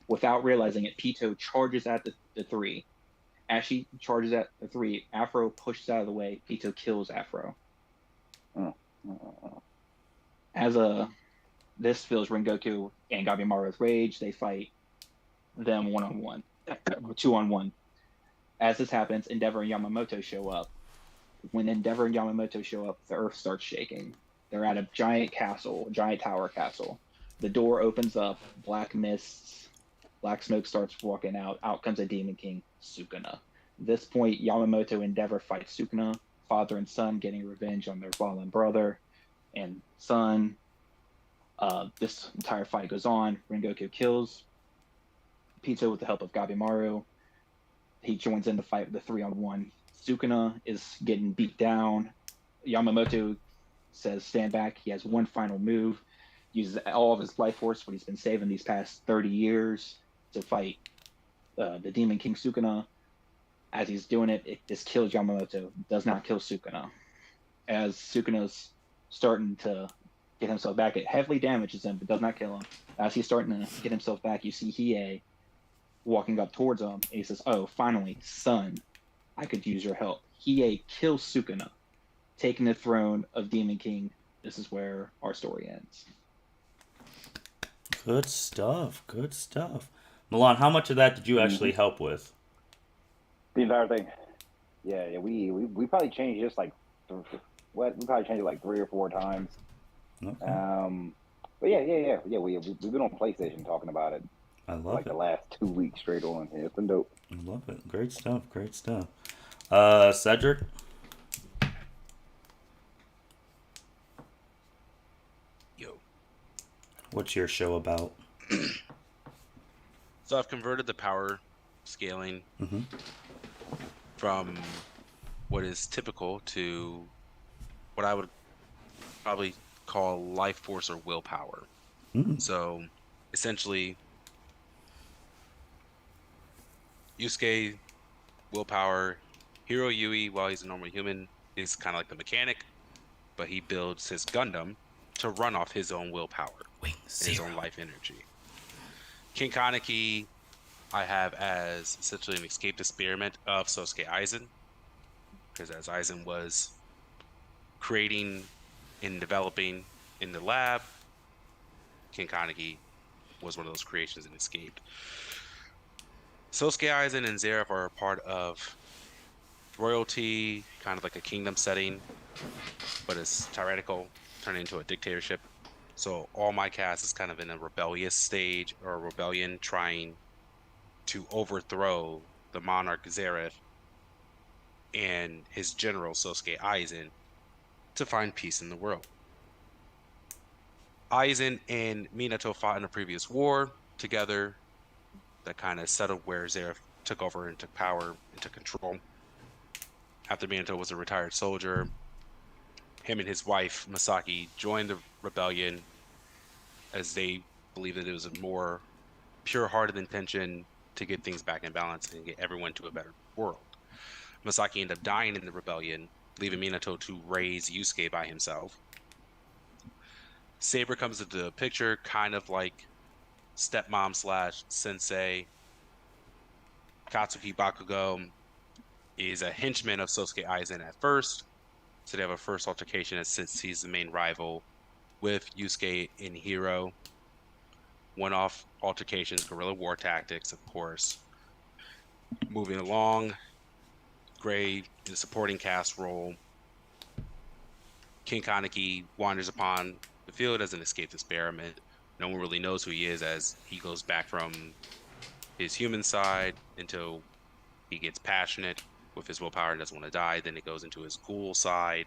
Without realizing it, Pito charges at the three. As she charges at the three, Afro pushes out of the way. Pito kills Afro. This fills Rengoku and Gabimaru with rage. They fight them 1-on-1, 2-on-1. As this happens, Endeavor and Yamamoto show up. When Endeavor and Yamamoto show up, the earth starts shaking. They're at a giant tower castle. The door opens up, black mists, black smoke starts walking out. Out comes a Demon King, Sukuna. At this point, Yamamoto and Endeavor fight Sukuna, father and son getting revenge on their fallen brother and son. This entire fight goes on. Rengoku kills Pito with the help of Gabimaru. He joins in the fight with the 3-on-1. Sukuna is getting beat down. Yamamoto says, stand back. He has one final move. Uses all of his life force, what he's been saving these past 30 years, to fight the Demon King Sukuna. As he's doing it, this kills Yamamoto. Does not kill Sukuna. As Sukuna's starting to get himself back, it heavily damages him, but does not kill him. As he's starting to get himself back, you see Hiei walking up towards him, and he says, oh, finally, son, I could use your help. Hiei kills Sukuna, taking the throne of Demon King. This is where our story ends. Good stuff. Good stuff. Malon, how much of that did you actually help with? The entire thing. Yeah. We probably changed just like we probably changed it like 3 or 4 times. Okay. But yeah. We've been on PlayStation talking about it. I love like it. The last 2 weeks straight on. Yeah, it's been dope. I love it. Great stuff. Great stuff. Cedric? Yo. What's your show about? So I've converted the power scaling from what is typical to what I would probably call life force or willpower. So essentially, Yusuke, willpower. Hiro Yui, while he's a normal human, is kind of like the mechanic, but he builds his Gundam to run off his own willpower and his own life energy. King Kaneki, I have as essentially an escaped experiment of Sosuke Aizen, because as Aizen was creating and developing in the lab, King Kaneki was one of those creations and escaped. Sosuke Aizen and Zeref are a part of royalty, kind of like a kingdom setting, but it's tyrannical, turning into a dictatorship. So all my cast is kind of in a rebellious stage, or a rebellion trying to overthrow the monarch Zeref and his general Sosuke Aizen to find peace in the world. Aizen and Minato fought in a previous war together that kind of settled where Zeref took over and took power and took control. After Minato was a retired soldier, him and his wife, Masaki, joined the rebellion as they believed that it was a more pure-hearted intention to get things back in balance and get everyone to a better world. Masaki ended up dying in the rebellion, leaving Minato to raise Yusuke by himself. Saber comes into the picture, kind of like stepmom / sensei. Katsuki Bakugo is a henchman of Sosuke Aizen at first, so they have a first altercation since he's the main rival with Yusuke and Hiro. One-off altercations, guerrilla war tactics, of course. Moving along, Gray in the supporting cast role. King Kaneki wanders upon the field as an escaped experiment. No one really knows who he is as he goes back from his human side until he gets passionate with his willpower and doesn't want to die. Then it goes into his ghoul side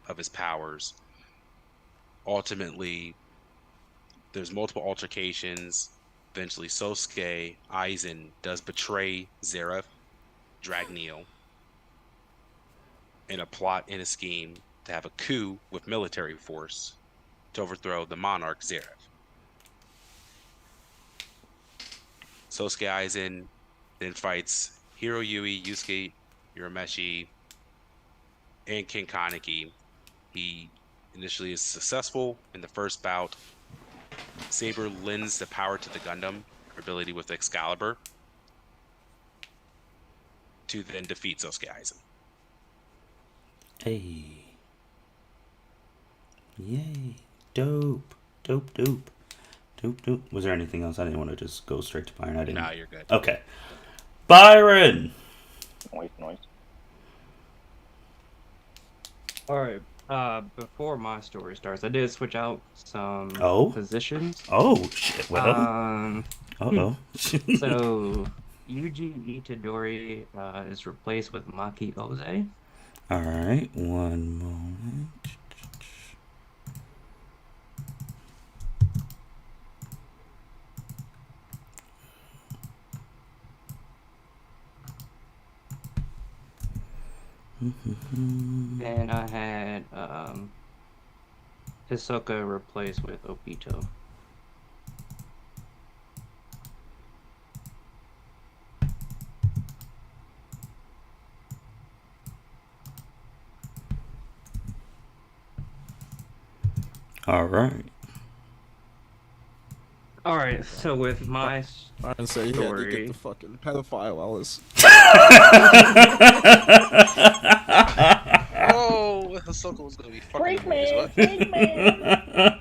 of his powers. Ultimately, there's multiple altercations. Eventually, Sosuke Aizen does betray Zeref, Dragneel, in a plot and a scheme to have a coup with military force to overthrow the monarch Zeref. Sosuke Aizen then fights Hiro Yui, Yusuke Urameshi, and King Kaneki. He initially is successful in the first bout. Saber lends the power to the Gundam, her ability with Excalibur, to then defeat Sosuke Aizen. Hey. Yay. Dope. Dope, dope. Dope, dope. Was there anything else? I didn't want to just go straight to Byron. I didn't. No, you're good. Okay. Byron! Noise. All right. Before my story starts, I did switch out some positions. Oh, shit. Well. Uh-oh. So, Yuji Itadori is replaced with Maki Oze. All right. One moment. And I had Hisoka replaced with Obito. All right. All right. So with my Byron said he had to story, get the fucking pedophile Ellis. Oh, Hisoka was gonna be fucking Freak man.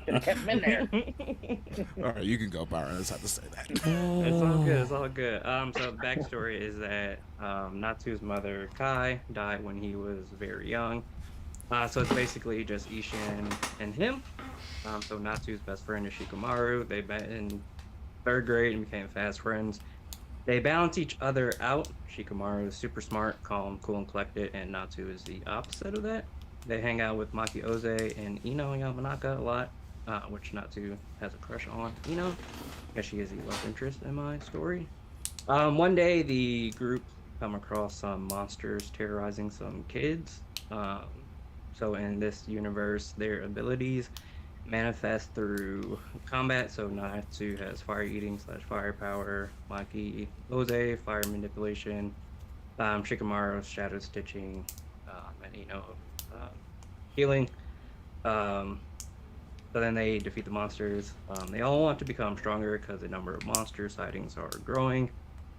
Could've kept him in there. All right, you can go, Byron. I just have to say that. It's all good. It's all good. So backstory is that Natsu's mother Kai died when he was very young. So it's basically just Ishin and him. So Natsu's best friend is Shikamaru. They met in 3rd grade and became fast friends. They balance each other out. Shikamaru is super smart, calm, cool, and collected, and Natsu is the opposite of that. They hang out with Maki Oze and Ino Yamanaka a lot, which Natsu has a crush on Ino, because she is the love interest in my story. One day, the group come across some monsters terrorizing some kids. So in this universe, their abilities manifest through combat. So Natsu has fire eating / firepower, Maki Oze fire manipulation, Shikamaru shadow stitching, and Ino healing. So then they defeat the monsters. They all want to become stronger because the number of monster sightings are growing,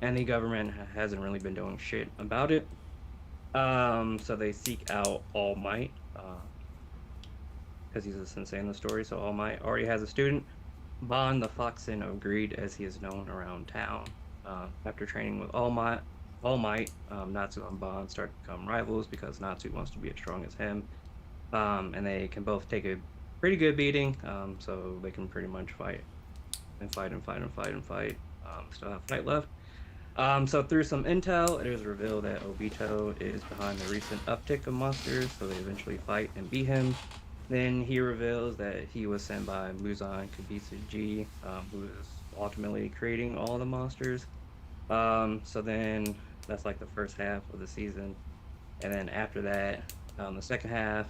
and the government hasn't really been doing shit about it. So they seek out All Might, because he's a sensei in the story. So All Might already has a student, Bon the Foxen of Greed, as he is known around town. After training with All Might, Natsu and Bon start to become rivals because Natsu wants to be as strong as him, and they can both take a pretty good beating. So they can pretty much fight. Still have fight left. So through some intel, it is revealed that Obito is behind the recent uptick of monsters, so they eventually fight and beat him. Then he reveals that he was sent by Muzan Kibitsuji, who is ultimately creating all the monsters. So then that's like the first half of the season, and then after that, the second half,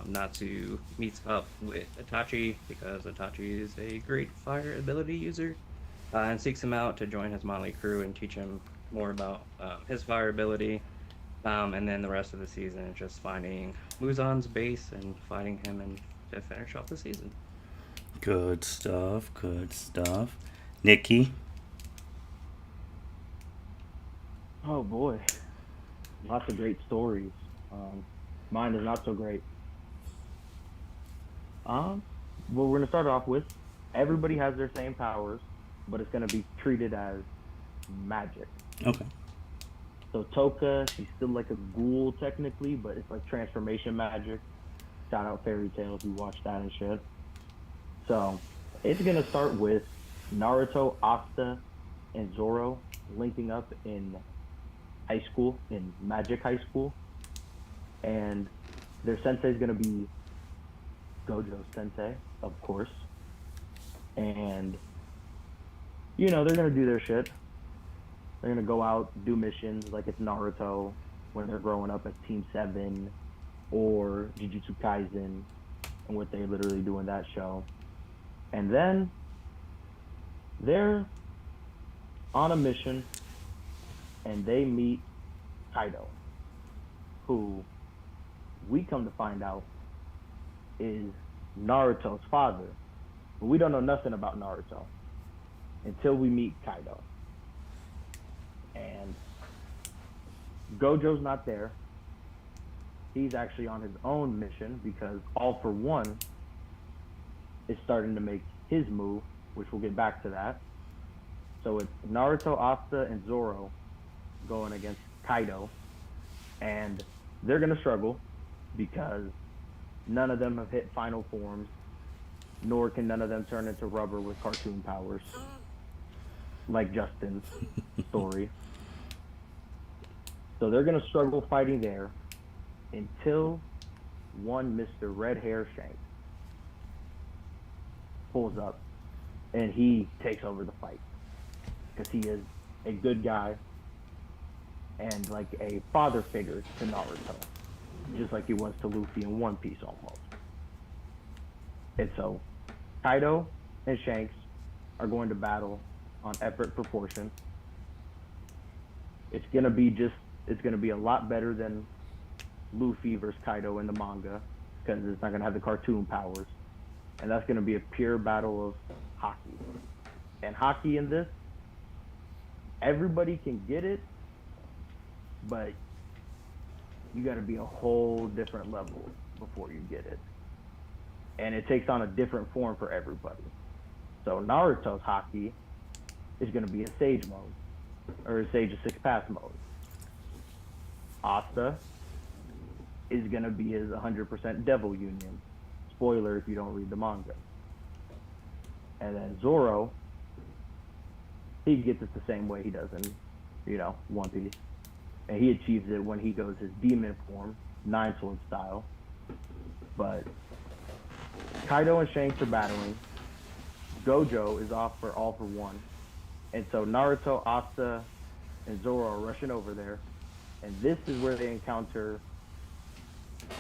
Natsu meets up with Itachi because Itachi is a great fire ability user, and seeks him out to join his motley crew and teach him more about his fire ability. And then the rest of the season is just finding Muzan's base and fighting him and to finish off the season. Good stuff. Good stuff. Nikki. Oh boy, lots of great stories. Mine is not so great. Well, we're gonna start off with everybody has their same powers, but it's gonna be treated as magic. Okay. So Toka, she's still like a ghoul technically, but it's like transformation magic. Shout out Fairy Tail if you watch that and shit. So it's gonna start with Naruto, Asta, and Zoro linking up in high school, in Magic High School, and their sensei is gonna be Gojo Sensei, of course, and you know they're gonna do their shit. They're gonna go out, do missions like it's Naruto when they're growing up as Team 7 or Jujutsu Kaisen and what they literally do in that show. And then they're on a mission and they meet Kaido, who we come to find out is Naruto's father. But we don't know nothing about Naruto until we meet Kaido. And Gojo's not there. He's actually on his own mission because All For One is starting to make his move, which we'll get back to that. So it's Naruto, Asta, and Zoro going against Kaido. And they're going to struggle because none of them have hit final forms, nor can none of them turn into rubber with cartoon powers, like Justin's story. So they're going to struggle fighting there until one Mr. Red Hair Shanks pulls up and he takes over the fight because he is a good guy and like a father figure to Naruto, just like he was to Luffy in One Piece almost. And so Kaido and Shanks are going to battle on epic proportion. It's going to be a lot better than Luffy versus Kaido in the manga because it's not going to have the cartoon powers. And that's going to be a pure battle of hockey. And hockey in this, everybody can get it, but you got to be a whole different level before you get it. And it takes on a different form for everybody. So Naruto's hockey is going to be a Sage mode, or a Sage of Six Paths mode. Asta is going to be his 100% Devil Union. Spoiler if you don't read the manga. And then Zoro, he gets it the same way he does in, One Piece. And he achieves it when he goes his demon form, Nine Sword style. But Kaido and Shanks are battling. Gojo is off for All For One. And so Naruto, Asta, and Zoro are rushing over there. And this is where they encounter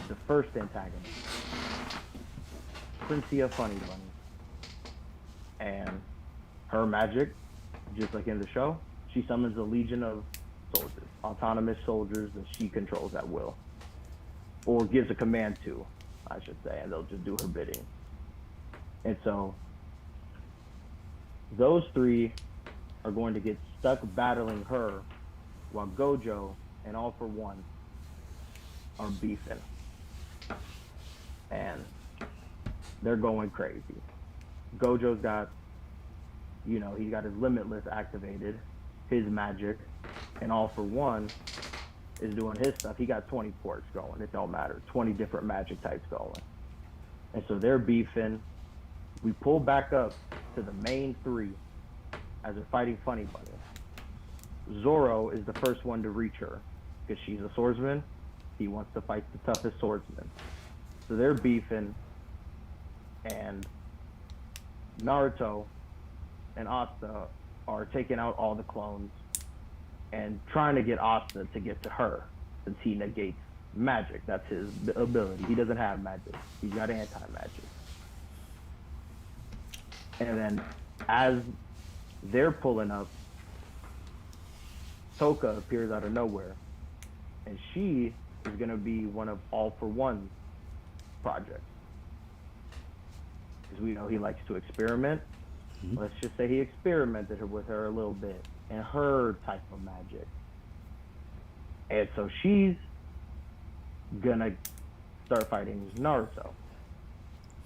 the first antagonist, Princia Funny Bunny. And her magic, just like in the show, she summons a legion of soldiers, autonomous soldiers that she controls at will. Or gives a command to, I should say, and they'll just do her bidding. And so those three are going to get stuck battling her while Gojo and All For One are beefing. And they're going crazy. Gojo's got, he's got his Limitless activated, his magic, and All For One is doing his stuff. He got 20 quirks going. It don't matter. 20 different magic types going. And so they're beefing. We pull back up to the main three as they're fighting Funny Bunny. Zoro is the first one to reach her because she's a swordsman. He wants to fight the toughest swordsman. So they're beefing, and Naruto and Asta are taking out all the clones and trying to get Asta to get to her, since he negates magic. That's his ability. He doesn't have magic. He's got anti-magic. And then as they're pulling up, Toka appears out of nowhere. And she is going to be one of All for One's projects. Because we know he likes to experiment. Mhm. Let's just say he experimented with her a little bit and her type of magic. And so she's going to start fighting Naruto.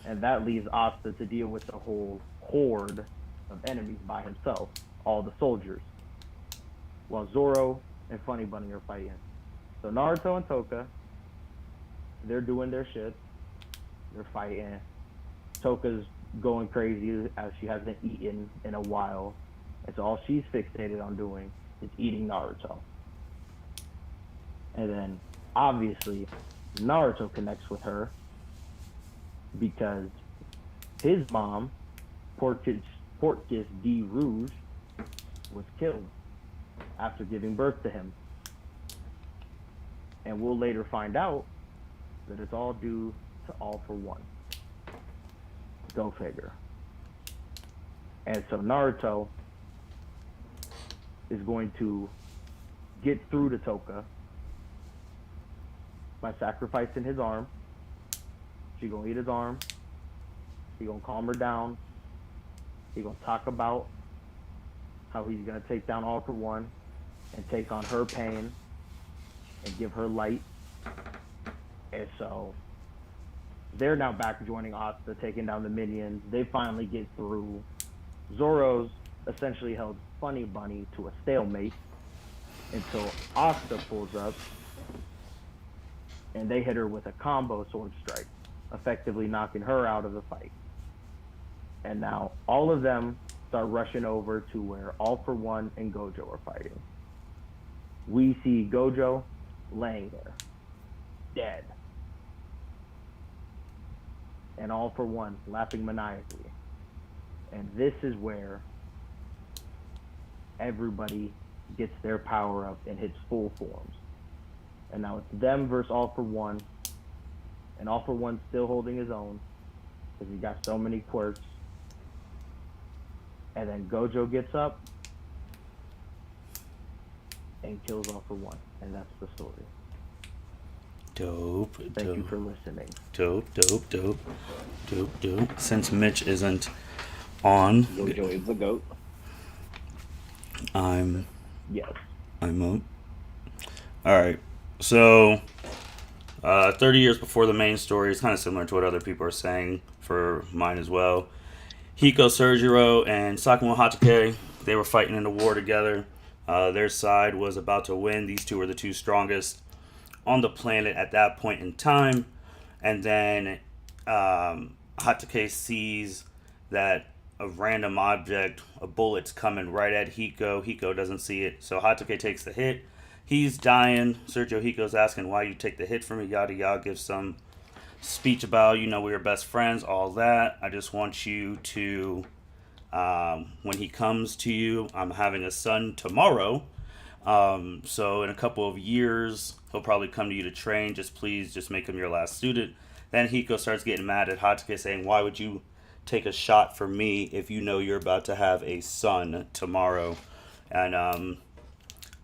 And that leaves Asta to deal with the whole horde of enemies by himself, all the soldiers, while Zoro and Funny Bunny are fighting. So Naruto and Toka, they're doing their shit. They're fighting. Toka's going crazy as she hasn't eaten in a while. And so all she's fixated on doing is eating Naruto. And then, obviously, Naruto connects with her because his mom, Portkis D. Rouge, was killed after giving birth to him. And we'll later find out that it's all due to All for One. Go figure. And so Naruto is going to get through to Toka by sacrificing his arm. She gonna eat his arm. He gonna calm her down. He gonna talk about how he's gonna take down All for One and take on her pain and give her light. And so they're now back joining Asta, taking down the minions. They finally get through. Zoro's essentially held Funny Bunny to a stalemate until Asta pulls up and they hit her with a combo sword strike, effectively knocking her out of the fight. And now all of them start rushing over to where All for One and Gojo are fighting. We see Gojo laying there, dead. And All for One laughing maniacally. And this is where everybody gets their power up and hits full forms. And now it's them versus All for One. And All for One's still holding his own because he's got so many quirks. And then Gojo gets up and kills All for One. And that's the story. Dope. Thank you for listening. Dope. Since Mitch isn't on, Gojo is the GOAT. I'm Yes. up. Alright. So 30 years before the main story is kind of similar to what other people are saying for mine as well. Hiko Sergiro and Sakamo Hatake, they were fighting in a war together. Their side was about to win. These two were the two strongest on the planet at that point in time. And then Hatake sees that a random object, a bullet's coming right at Hiko. Hiko doesn't see it, so Hatake takes the hit. He's dying. Sergio Hiko's asking why you take the hit from me, yada yada, gives some speech about, we were best friends, all that. I just want you to, when he comes to you, I'm having a son tomorrow. So in a couple of years, he'll probably come to you to train. Please make him your last student. Then Hiko starts getting mad at Hatake, saying, why would you take a shot for me if you know you're about to have a son tomorrow? And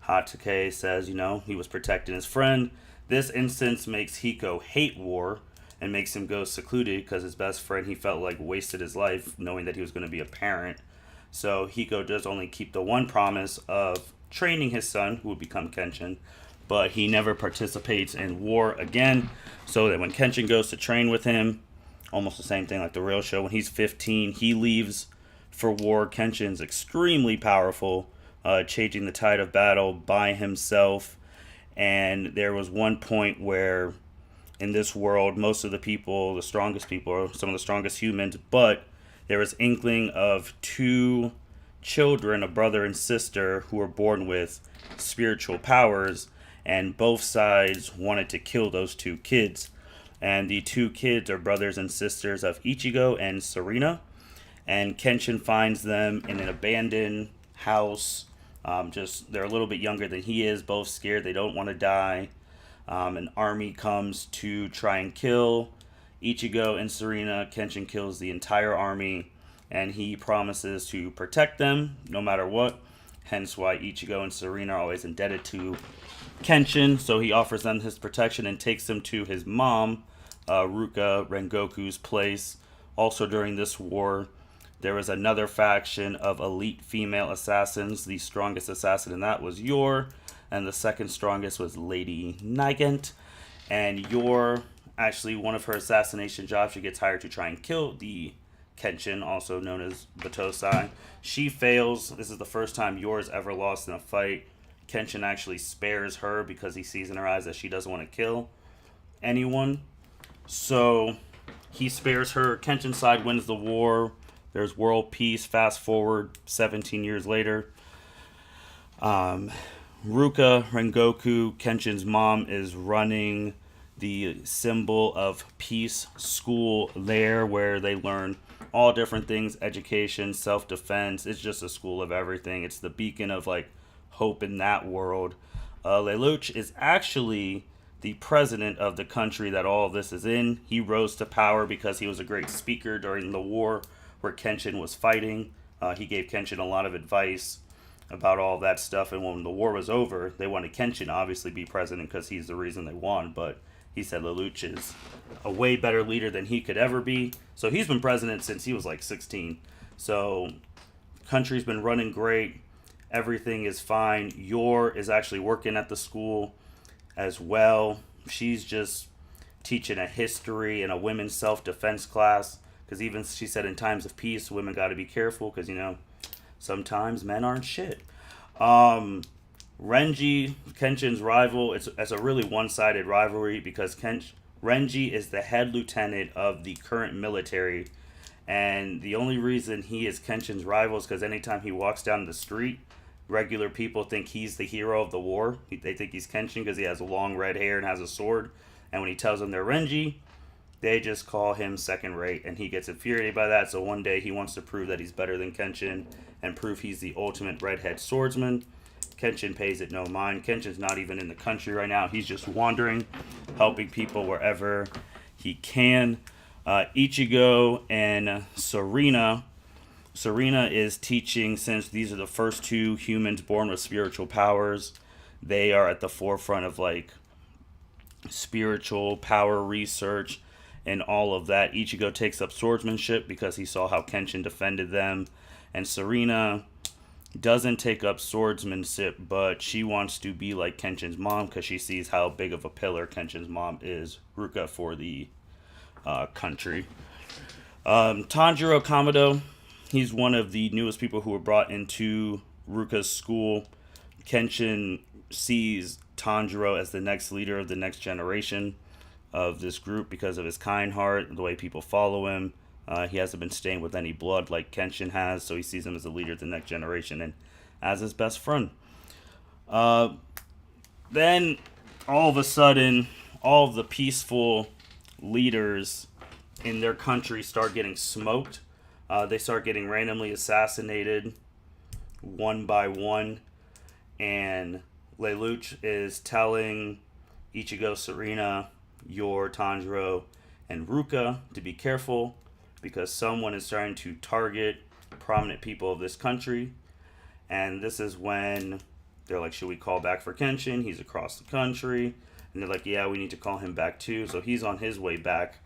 Hatake says, he was protecting his friend. This instance makes Hiko hate war and makes him go secluded because his best friend, he felt like, wasted his life knowing that he was going to be a parent. So Hiko does only keep the one promise of training his son, who would become Kenshin, but he never participates in war again. So that when Kenshin goes to train with him, almost the same thing like the real show, when he's 15, he leaves for war. Kenshin's extremely powerful, changing the tide of battle by himself. And there was one point where in this world, most of the people, the strongest people, are some of the strongest humans, but there was inkling of two children, a brother and sister, who were born with spiritual powers, and both sides wanted to kill those two kids. And the two kids are brothers and sisters of Ichigo and Serena. And Kenshin finds them in an abandoned house Just they're a little bit younger than he is, both scared. They don't want to die. An army comes to try and kill Ichigo and Serena. Kenshin kills the entire army, and he promises to protect them no matter what. Hence why Ichigo and Serena are always indebted to Kenshin. So he offers them his protection and takes them to his mom, Ruka Rengoku's place. Also during this war, there was another faction of elite female assassins. The strongest assassin in that was Yor, and the second strongest was Lady Nigant. And Yor, actually, one of her assassination jobs, she gets hired to try and kill the Kenshin, also known as Batosai. She fails. This is the first time Yor's ever lost in a fight. Kenshin actually spares her because he sees in her eyes that she doesn't want to kill anyone. So he spares her. Kenshin's side wins the war. There's world peace. Fast forward 17 years later. Ruka Rengoku, Kenshin's mom, is running the symbol of peace school there, where they learn all different things, education, self-defense. It's just a school of everything. It's the beacon of like hope in that world. Lelouch is actually the president of the country that all of this is in. He rose to power because he was a great speaker during the war where Kenshin was fighting. He gave Kenshin a lot of advice about all that stuff, and when the war was over, they wanted Kenshin obviously be president because he's the reason they won, but he said Lelouch is a way better leader than he could ever be. So he's been president since he was like 16. So the country's been running great. Everything is fine. Yor is actually working at the school as well. She's just teaching a history and a women's self-defense class, because even she said in times of peace, women got to be careful because, you know, sometimes men aren't shit. Renji, Kenshin's rival, it's a really one-sided rivalry because Renji is the head lieutenant of the current military, and the only reason he is Kenshin's rival is because anytime he walks down the street, regular people think he's the hero of the war. They think he's Kenshin because he has long red hair and has a sword, and when he tells them they're Renji, they just call him second rate, and he gets infuriated by that. So one day he wants to prove that he's better than Kenshin and prove he's the ultimate redhead swordsman. Kenshin pays it no mind. Kenshin's not even in the country right now. He's just wandering, helping people wherever he can. Ichigo and Serena. Serena is teaching, since these are the first two humans born with spiritual powers. They are at the forefront of like spiritual power research and all of that. Ichigo takes up swordsmanship because he saw how Kenshin defended them. And Serena doesn't take up swordsmanship, but she wants to be like Kenshin's mom because she sees how big of a pillar Kenshin's mom is, Ruka, for the country. Tanjiro Kamado, he's one of the newest people who were brought into Ruka's school. Kenshin sees Tanjiro as the next leader of the next generation of this group because of his kind heart, the way people follow him. He hasn't been stained with any blood like Kenshin has, so he sees him as a leader of the next generation and as his best friend. Then, all of a sudden, all of the peaceful leaders in their country start getting smoked. They start getting randomly assassinated one by one, and Lelouch is telling Ichigo, Serena, Yor, Tanjiro, and Ruka to be careful because someone is trying to target prominent people of this country. And this is when they're like, should we call back for Kenshin? He's across the country. And they're like, yeah, we need to call him back too. So he's on his way back.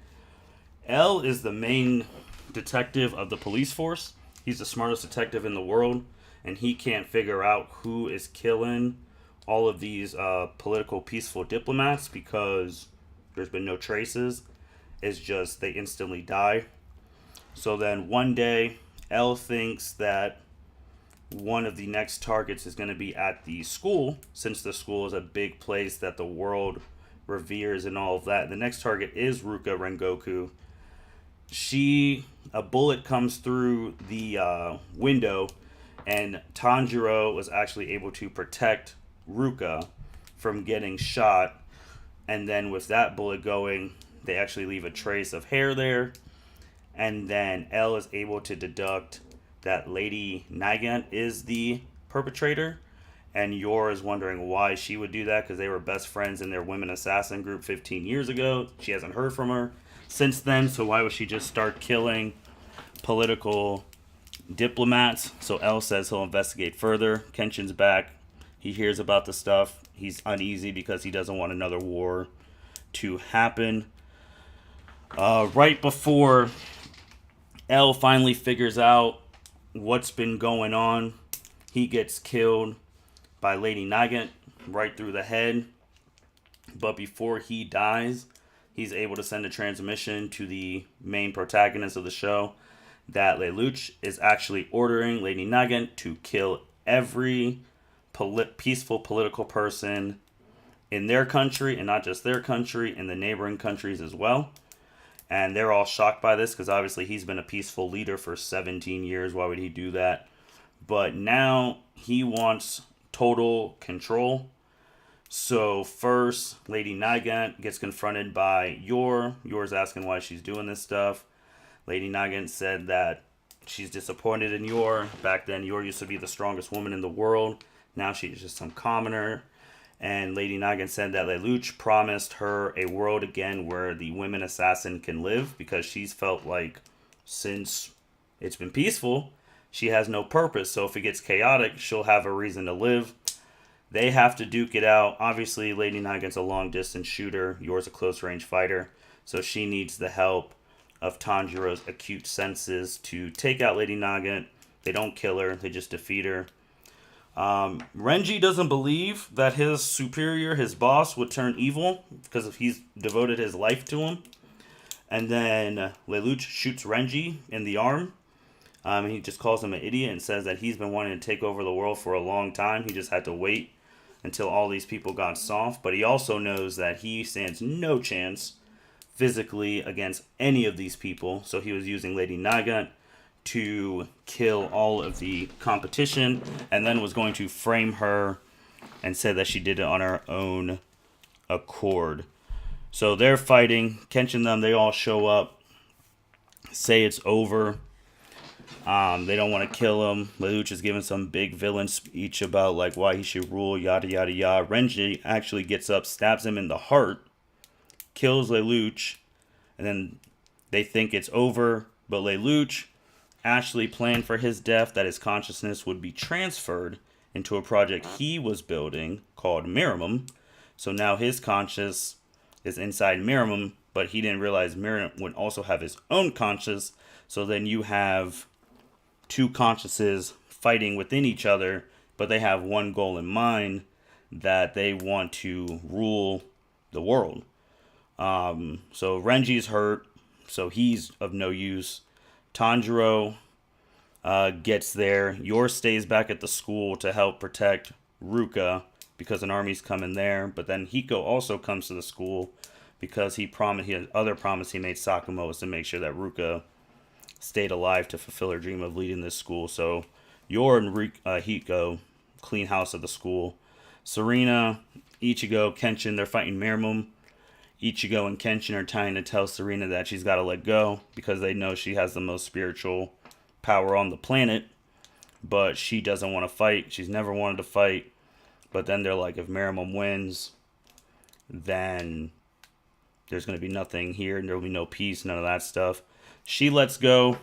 L is the main detective of the police force. He's the smartest detective in the world. And he can't figure out who is killing all of these political peaceful diplomats because there's been no traces. It's just they instantly die. So then one day, L thinks that one of the next targets is going to be at the school, since the school is a big place that the world reveres and all of that. The next target is Ruka Rengoku. A bullet comes through the window, and Tanjiro was actually able to protect Ruka from getting shot. And then with that bullet going, they actually leave a trace of hair there. And then L is able to deduct that Lady Nigant is the perpetrator. And Yor is wondering why she would do that, because they were best friends in their women assassin group 15 years ago. She hasn't heard from her since then, so why would she just start killing political diplomats? So L says he'll investigate further. Kenshin's back. He hears about the stuff. He's uneasy because he doesn't want another war to happen. Right before L finally figures out what's been going on, he gets killed by Lady Nagant right through the head. But before he dies, he's able to send a transmission to the main protagonist of the show that Lelouch is actually ordering Lady Nagant to kill every peaceful political person in their country, and not just their country, in the neighboring countries as well. And they're all shocked by this because obviously he's been a peaceful leader for 17 years. Why would he do that? But now he wants total control. So first, Lady Nagant gets confronted by Yor. Yor's asking why she's doing this stuff. Lady Nagant said that she's disappointed in Yor. Back then, Yor used to be the strongest woman in the world. Now she's just some commoner. And Lady Nagant said that Lelouch promised her a world again where the women assassin can live, because she's felt like since it's been peaceful, she has no purpose. So if it gets chaotic, she'll have a reason to live. They have to duke it out. Obviously, Lady Nagant's a long-distance shooter. Yor's a close-range fighter. So she needs the help of Tanjiro's acute senses to take out Lady Nagant. They don't kill her. They just defeat her. Renji doesn't believe that his superior, his boss, would turn evil because he's devoted his life to him. And then Lelouch shoots Renji in the arm. He just calls him an idiot and says that he's been wanting to take over the world for a long time. He just had to wait until all these people got soft. But he also knows that he stands no chance physically against any of these people. So he was using Lady Nagant to kill all of the competition, and then was going to frame her and said that she did it on her own accord. So they're fighting. Kenshin them, they all show up, say it's over. They don't want to kill him. Lelouch is giving some big villain speech about like why he should rule, yada yada yada. Renji actually gets up, stabs him in the heart, kills Lelouch, and then they think it's over. But Lelouch actually planned for his death, that his consciousness would be transferred into a project he was building called Miramum. So now his conscious is inside Miramum, but he didn't realize Miramum would also have his own conscious. So then you have two consciouses fighting within each other, but they have one goal in mind, that they want to rule the world. So Renji's hurt, so he's of no use. Tanjiro gets there. Yor stays back at the school to help protect Ruka because an army's coming there. But then Hiko also comes to the school because he had other promise he made Sakumo was to make sure that Ruka stayed alive to fulfill her dream of leading this school. So Yor and Hiko clean house of the school. Serena, Ichigo, Kenshin, they're fighting Miramum. Ichigo and Kenshin are trying to tell Serena that she's got to let go because they know she has the most spiritual power on the planet, but she doesn't want to fight. She's never wanted to fight. But then they're like, if Miramum wins, then there's going to be nothing here, and there will be no peace, none of that stuff. She lets go.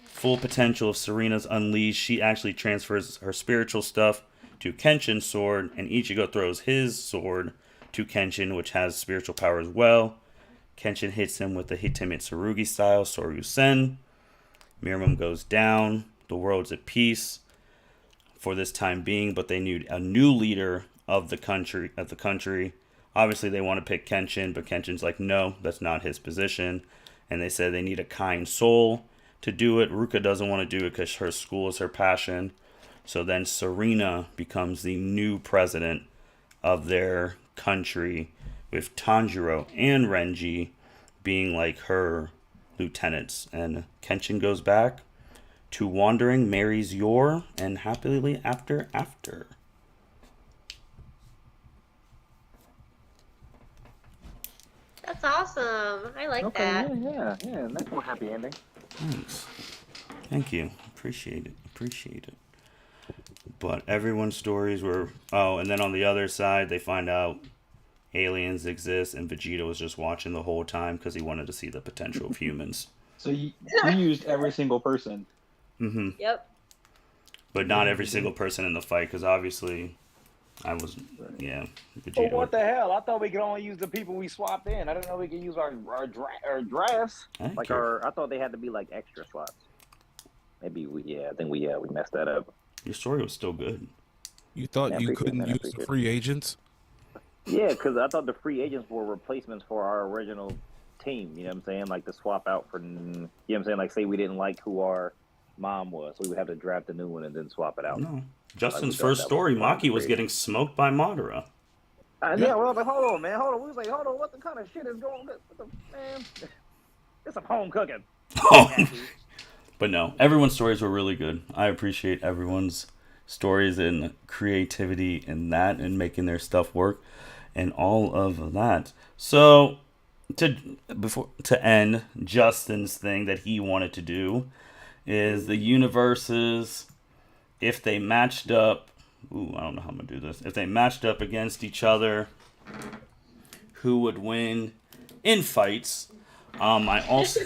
Full potential of Serena's unleashed. She actually transfers her spiritual stuff to Kenshin's sword, and Ichigo throws his sword to Kenshin, which has spiritual power as well. Kenshin hits him with the Hitime Tsurugi style Soryu Sen. Miramum goes down. The world's at peace for this time being, but they need a new leader of the country. Obviously, they want to pick Kenshin, but Kenshin's like, no, that's not his position. And they said they need a kind soul to do it. Ruka doesn't want to do it because her school is her passion. So then Serena becomes the new president of their country, with Tanjiro and Renji being like her lieutenants. And Kenshin goes back to wandering, marries Yor, and happily after. That's awesome. I like that. Yeah. Nice more happy ending. Thanks. Thank you. Appreciate it. But everyone's stories were... Oh, and then on the other side, they find out aliens exist, and Vegeta was just watching the whole time because he wanted to see the potential of humans. So you used every single person. Mm-hmm. Yep. But not every single person in the fight, because obviously I was... Yeah, Well, Vegeta... what the hell? I thought we could only use the people we swapped in. I didn't know we could use our drafts. Thank Like you. I thought they had to be like extra slots. Maybe I think we messed that up. Your story was still good. You thought Yeah, you appreciate couldn't that, use appreciate the it. free agents? Yeah, because I thought the free agents were replacements for our original team. You know what I'm saying? Like to swap out for, you know what I'm saying? Like say we didn't like who our mom was, so we would have to draft a new one and then swap it out. No. Justin's thought first that story, was Maki was great. getting smoked by Madara. Yeah, well, I was like, hold on, man, hold on. We was like, hold on, what the kind of shit is going on? What the, man? It's some home cooking. But no, everyone's stories were really good. I appreciate everyone's stories and creativity in that and making their stuff work and all of that. So to end Justin's thing that he wanted to do is the universes, if they matched up, I don't know how I'm gonna do this. If they matched up against each other, who would win in fights? I also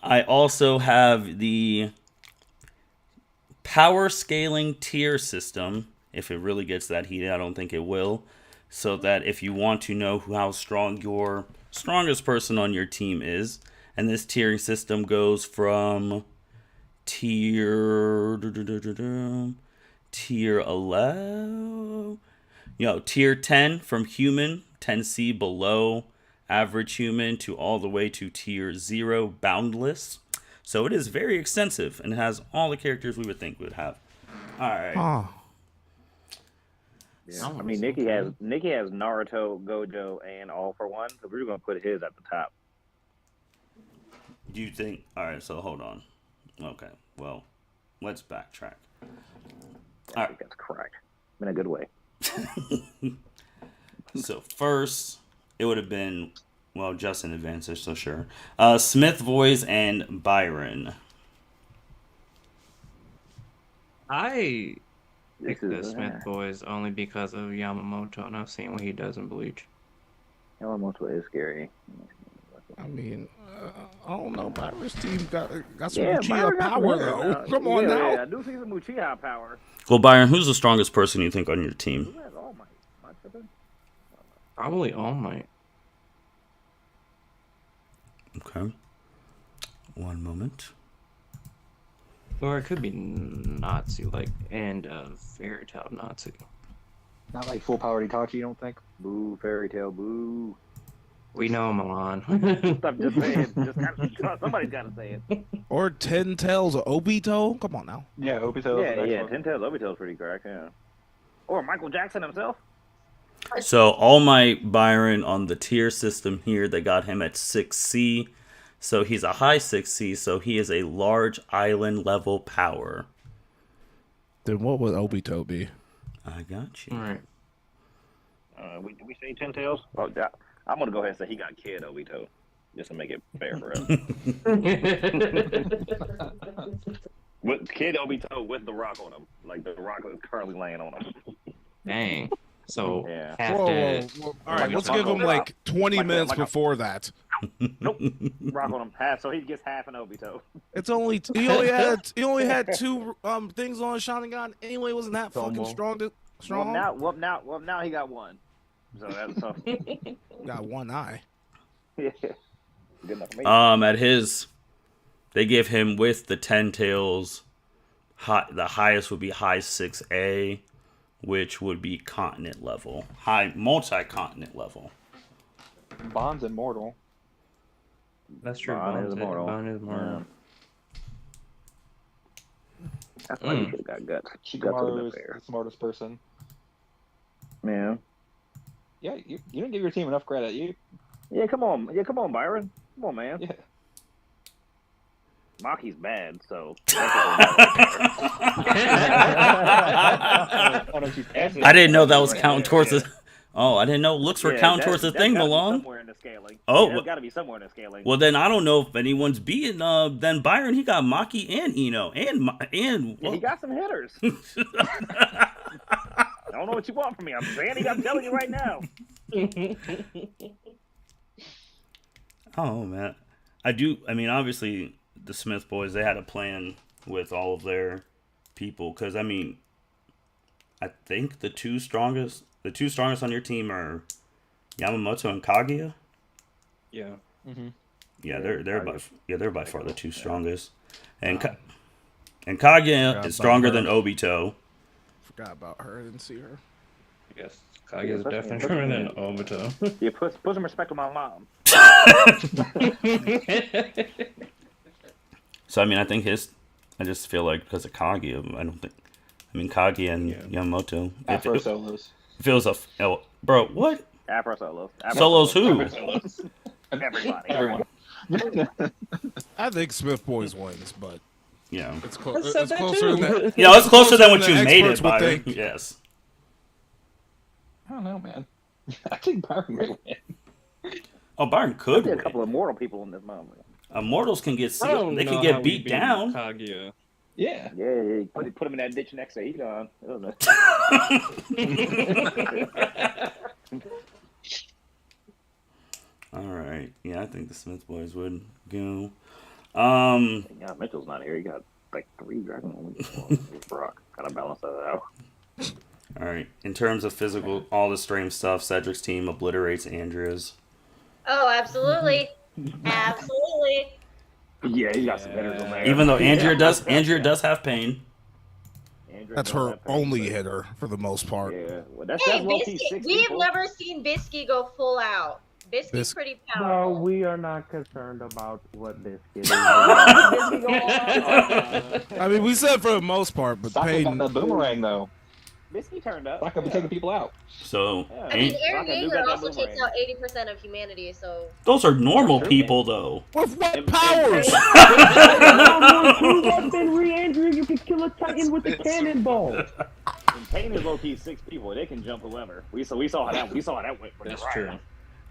I also have the power scaling tier system. If it really gets that heated, I don't think it will. So that if you want to know how strong your strongest person on your team is, and this tiering system goes from tier 11, tier 10 from human, 10C below average human, to all the way to tier 0 boundless. So it is very extensive and has all the characters we would think we would have. All right. Oh. Yeah. I mean, Nikki has Naruto, Gojo, and All for One, so we're gonna put his at the top. Do you think? All right. So hold on. Okay. Well, let's backtrack. I think that's correct. In a good way. So first, it would have been, well, Justin advances, so sure. Smith Boys and Byron. I picked the This is, Smith boys only because of Yamamoto, and I've seen what he does in Bleach. Yamamoto is scary. I mean, I don't know. Byron's team got some Yeah, Uchiha Byron got power, some- though. Come on now. Yeah, I do see some Uchiha power. Well, Byron, who's the strongest person you think on your team? Who has All Might? Am I tripping? Probably All Might. Okay. One moment. Or it could be Natsu, like, and Fairy Tail Natsu. Not like full power Itachi, you don't think? Boo, Fairy Tail, boo. We know Malon. I'm just saying. Somebody's got to say it. Or 10 Tails Obito. Come on now. Yeah, Obito. Yeah. Ten Tails Obito's pretty correct, yeah. Or Michael Jackson himself. So All Might Byron on the tier system here, they got him at 6C. So he's a high 6C, so he is a large island level power. Then what would Obito be? I got you. All right. Did we say 10 Tails? Oh, yeah. I'm going to go ahead and say he got Kid Obito, just to make it fair for us. With Kid Obito with the rock on him. Like the rock is currently laying on him. Dang. So, Yeah. half Whoa, dead. whoa. All right, let's Like give a- him like 20 like a- minutes like a- before that. Nope. Rock on him half, so he gets half an Obito. It's only he only had two things on Sharingan. Anyway, wasn't that fucking strong? Strong. Well, now he got one. So that's so. Got one eye. Yeah. Good enough for me. At his, they give him with the 10 tails, the highest would be high 6A, which would be continent level, high multi-continent level. Bond's immortal. That's true. Bond is immortal. Bond is immortal. That's why you should have got guts. Guts would have Shikamaru been is fair. the smartest person. Yeah. Yeah, you didn't give your team enough credit. Yeah, come on. Yeah, come on, Byron. Come on, man. Yeah. Maki's bad, so. I didn't know that was counting towards it. Oh, I didn't know looks were Yeah, counted that- towards the that's thing, gotta be Malone. Somewhere in the scaling. Oh, Yeah, that's got to be somewhere in the scaling. Well, then I don't know if anyone's beating. Then Byron, he got Maki and Eno and Yeah, he got some hitters. I don't know what you want from me. I'm saying, I'm telling you right now. Oh man, I do. I mean, obviously, the Smith boys, they had a plan with all of their people, because I mean, I think the two strongest on your team are Yamamoto and Kaguya. Yeah. Yeah, they're by far the two strongest, and Kaguya is stronger than Obito. Forgot about her. I didn't see her. Yes. Kaguya is definitely stronger than Obito. Yeah, put some respect on my mom. So I mean, I just feel like because of Kaguya, Kaguya and Yamamoto. Afro solos. If it was bro, what? Afro solos. Solos who? Everybody. Everyone. I think Smith Boys wins, but Yeah. it's, I it's said that closer too. than that. Yeah, it's closer than what the you made it, experts would Byron. think. Yes. I don't know, man. I think Byron may win. Oh, Byron could There's a win. couple of mortal people in this moment. Immortals can get I don't sealed. They know can how get we beat beat down. Kaguya. Yeah. Yeah, put him in that ditch next to Edon. All right. Yeah, I think the Smith boys would go. Yeah, Mitchell's not here. He got like 3 Dragon Brock. Gotta balance that out. All right. In terms of physical, all the stream stuff, Cedric's team obliterates Andrea's. Oh, absolutely. Absolutely. Yeah, he got some hitters on there. Even though Andrea does have pain. That's her only hitter for the most part. Yeah, well, that's Hey, low-key Bisky, 6 we've people. never seen Bisky go full out. Bisky's pretty No, powerful. we are not concerned about what this kid is. I mean, we said for the most part, but Saka got Payton. that boomerang, though. Bisky turned up. Saka be taking people out. So Yeah. I mean, Saka Aaron do Yeager got that also takes boomerang. out 80% of humanity, so... those are normal True, people, though. With what powers? Re-Andrew, you can kill a Titan with a cannonball. And Payne is low-key 6 people. They can jump whoever. We saw how that went. For That's the true. round.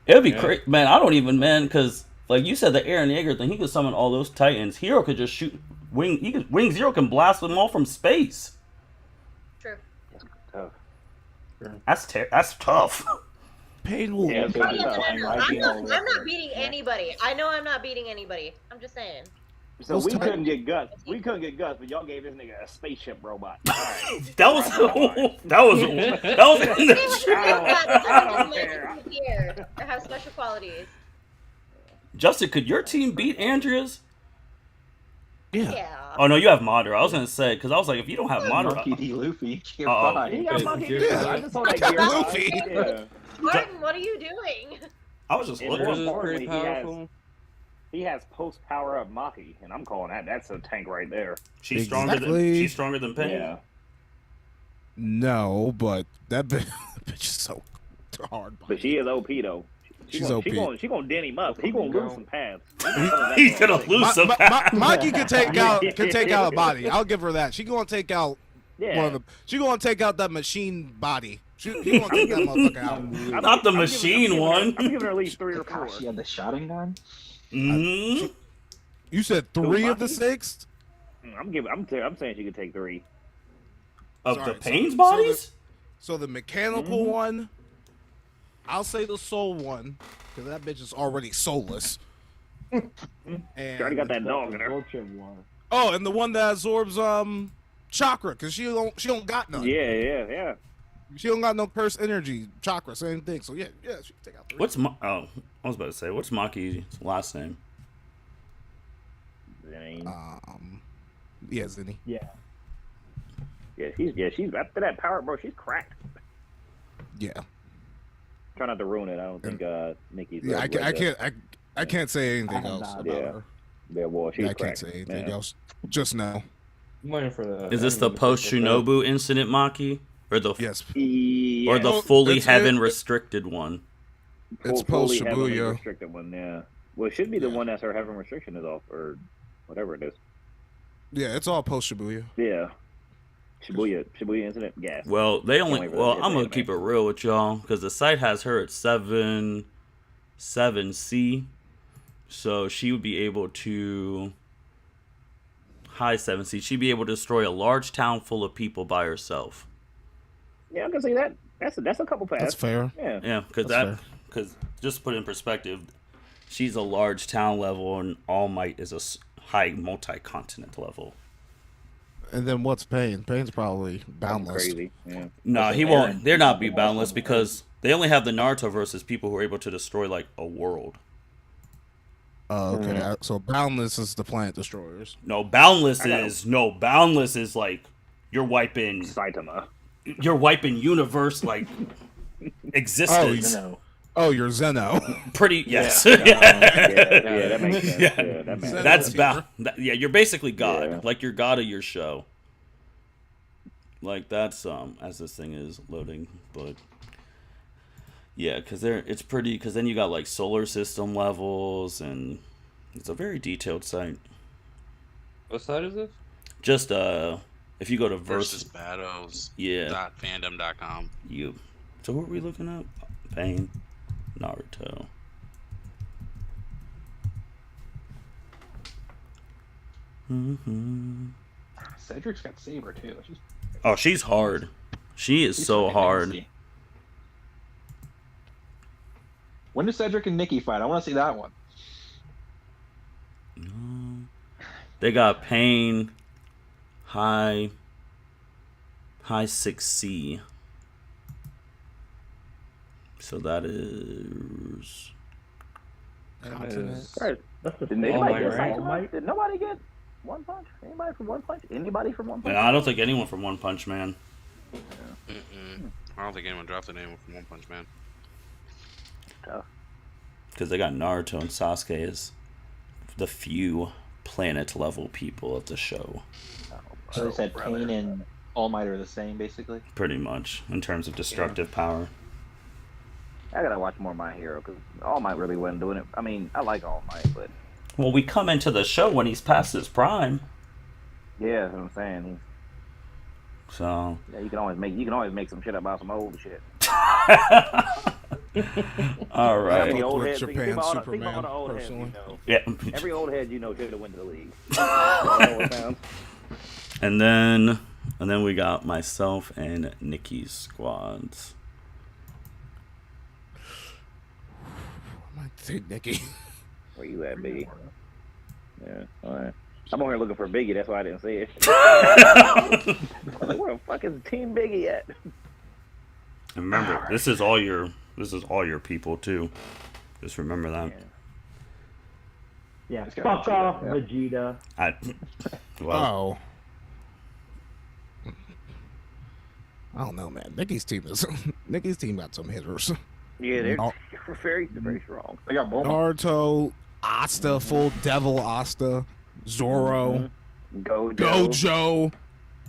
It'd be crazy, man. I don't even, because like you said, the Aaron Yeager thing, he could summon all those Titans. Hero could just shoot Wing Zero can blast them all from space. True. Tough. That's tough. Payton will. Yeah, No, I'm not beating anybody. I know I'm not beating anybody. I'm just saying. So Those we Titans- couldn't get Guts. We couldn't get Guts, but y'all gave this nigga a spaceship robot. All right. That was in the I don't care. Or have special qualities. Justin, could your team beat Andrea's? Yeah. Yeah. Oh no, you have Madara. I was gonna say, because I was like, if you don't have Madara, Monkey D. Luffy. You're Uh-oh. fine. He got monkey Yeah. too. I just saw that gear. Luffy. Yeah. Martin, what are you doing? I was just And looking. more Yours is pretty importantly, powerful. he has post power up Maki, and I'm calling that's a tank right there. She's Exactly. stronger than Pain. Yeah. No, but that bitch is so hard. But she is OP though. She's OP. She gonna den him up. He gonna lose some pads. He's gonna lose some. Maki can take out a body. I'll give her that. She gonna take out Yeah. one of the. She gonna take out that machine body. She gonna take that motherfucker out. Not the machine one. I'm giving her at least 3 or 4. Gosh, she had the shotting gun. Mhm. You said 3 of the Maki? 6. I'm saying she could take 3. Of Sorry, the Pain's so bodies? So the mechanical one, I'll say the soul one, because that bitch is already soulless. She already got And that dog in her. oh, and the one that absorbs chakra, because she don't got none. Yeah. She don't got no cursed energy chakra, same thing. So yeah, she can take out 3. I was about to say, what's Maki's last name? Yeah, Zinni. Yeah. She's after that power, bro. She's cracked. Yeah. Try not to ruin it. I don't think Nikki's. Yeah, ready I like can't say anything I else have about not. Yeah. her. that. Yeah, well, she's I can't cracked. say anything Yeah. else. Just now. I'm waiting for the. Is this the post Shinobu incident Maki? Or the Yes. Yeah. or the Oh, fully it's heaven it. restricted one? It's fully post heavily Shibuya. restricted one. Yeah. Well, it should be the Yeah. one that's her heaven restriction is off, or whatever it is. Yeah, it's all post Shibuya. Yeah. Shibuya incident, gas. Well, they only. wait for Well, the I'm gonna anime. keep it real with y'all because the site has her at 7C, so she would be able to high 7C. She'd be able to destroy a large town full of people by herself. Yeah, I can see that. That's a couple passes. That's fair. Yeah. Yeah, because just to put it in perspective, she's a large town level, and All Might is a high multi-continent level. And then what's Pain? Pain's probably boundless. Crazy. Yeah. No, he won't. They're not be boundless because they only have the Naruto versus people who are able to destroy like a world. Oh, okay. So boundless is the planet destroyers. No, boundless is like you're wiping Saitama. You're wiping universe like existence. Oh, you're Zeno. Pretty yes. Yeah, that makes sense. Yeah. Yeah, that makes sense. That's yeah, you're basically God. Yeah. Like you're God of your show. Like that's as this thing is loading, but yeah, it's pretty because then you got like solar system levels and it's a very detailed site. What site is this? Just if you go to versus battles. Yeah. .fandom.com. So what are we looking at? Pain. Naruto. Cedric's got Saber too. She's hard. She's so hard. Nasty. When does Cedric and Nikki fight? I want to see that one. They got Pain, high 6C. So that is. Did nobody get One Punch? Anybody from One Punch? Anybody from One Punch? I don't think anyone from One Punch Man. I don't think anyone drafted anyone from One Punch Man. Tough. Because they got Naruto and Sasuke as the few planet level people of the show. So they said Pain and All Might are the same, basically? Pretty much, in terms of destructive power. I gotta watch more of My Hero, because All Might really wasn't doing it. I mean, I like All Might, but... Well, we come into the show when he's past his prime. Yeah, that's what I'm saying. So... Yeah, you can always make some shit about some old shit. All right. Every old head, Japan Superman, the old personally. head, every old head should have went to the league. And then we got myself and Nikki's squads. I might say Nikki. Where you at, Biggie? Yeah, all right. I'm over here looking for Biggie. That's why I didn't see it. Where the fuck is Team Biggie at? And remember, this is all your people too. Just remember that. Yeah, fuck off, Vegeta. I don't know, man. Nikki's team got some hitters. Yeah, they're very strong. They got Bulma. Naruto, Asta, full Devil Asta, Zoro, Gojo,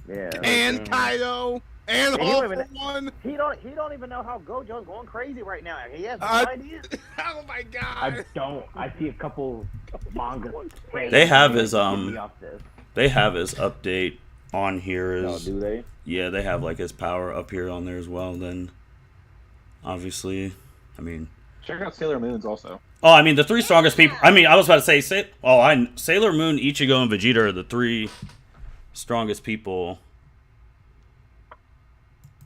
yeah, and Kaido, and One. He don't even know how Gojo's going crazy right now. He has no idea. Oh my god! I see a couple manga. They have his update on here. Oh, do they? Yeah, they have like his power up here on there as well. Then, obviously, I mean, check out Sailor Moon's also. Oh, I mean, the three strongest people. I mean, I was about to say, Sailor Moon, Ichigo, and Vegeta are the three strongest people.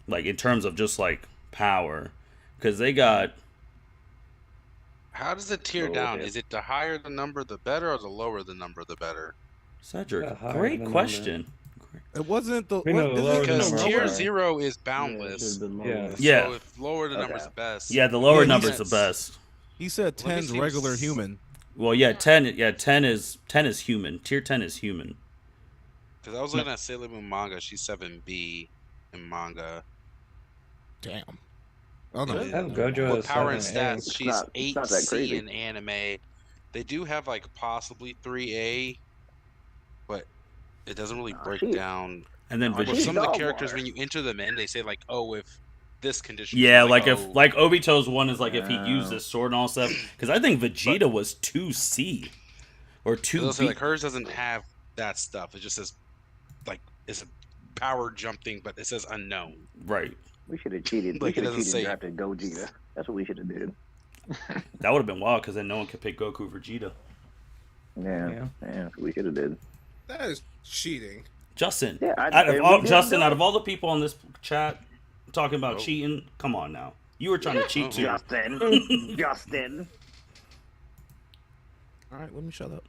Like in terms of just like power, because they got. How does it tier down? Is it the higher the number, the better, or the lower the number, the better? Cedric, great question. It wasn't the because tier 0 is boundless. Yeah. So if lower the number is the best. Yeah, the lower number is the best. He said 10's regular human. Well, yeah, 10 is human. Tier 10 is human. Because I was looking at Sailor Moon manga. She's 7B in manga. Damn. Oh no. Gojo with power and stats, It's she's not that 8C crazy. in anime. They do have like possibly 3A, but it doesn't really break down. And then with some of the characters, when you enter them in, they say like, "Oh, if this condition." Yeah, like if like Obito's one is like if he used this sword and all stuff. Because I think Vegeta was 2C or 2B. Like hers doesn't have that stuff. It just says like it's a power jump thing, but it says unknown. Right. We should have cheated. Like, We it should have doesn't cheated say. and drafted Gogeta. That's what we should have did. That would have been wild because then no one could pick Goku Vegeta. Yeah, that's what we should have did. That is cheating. Justin, Yeah, Justin, out of all the people on this chat talking about cheating, come on now. You were trying to cheat too. Justin. All right, let me shut up.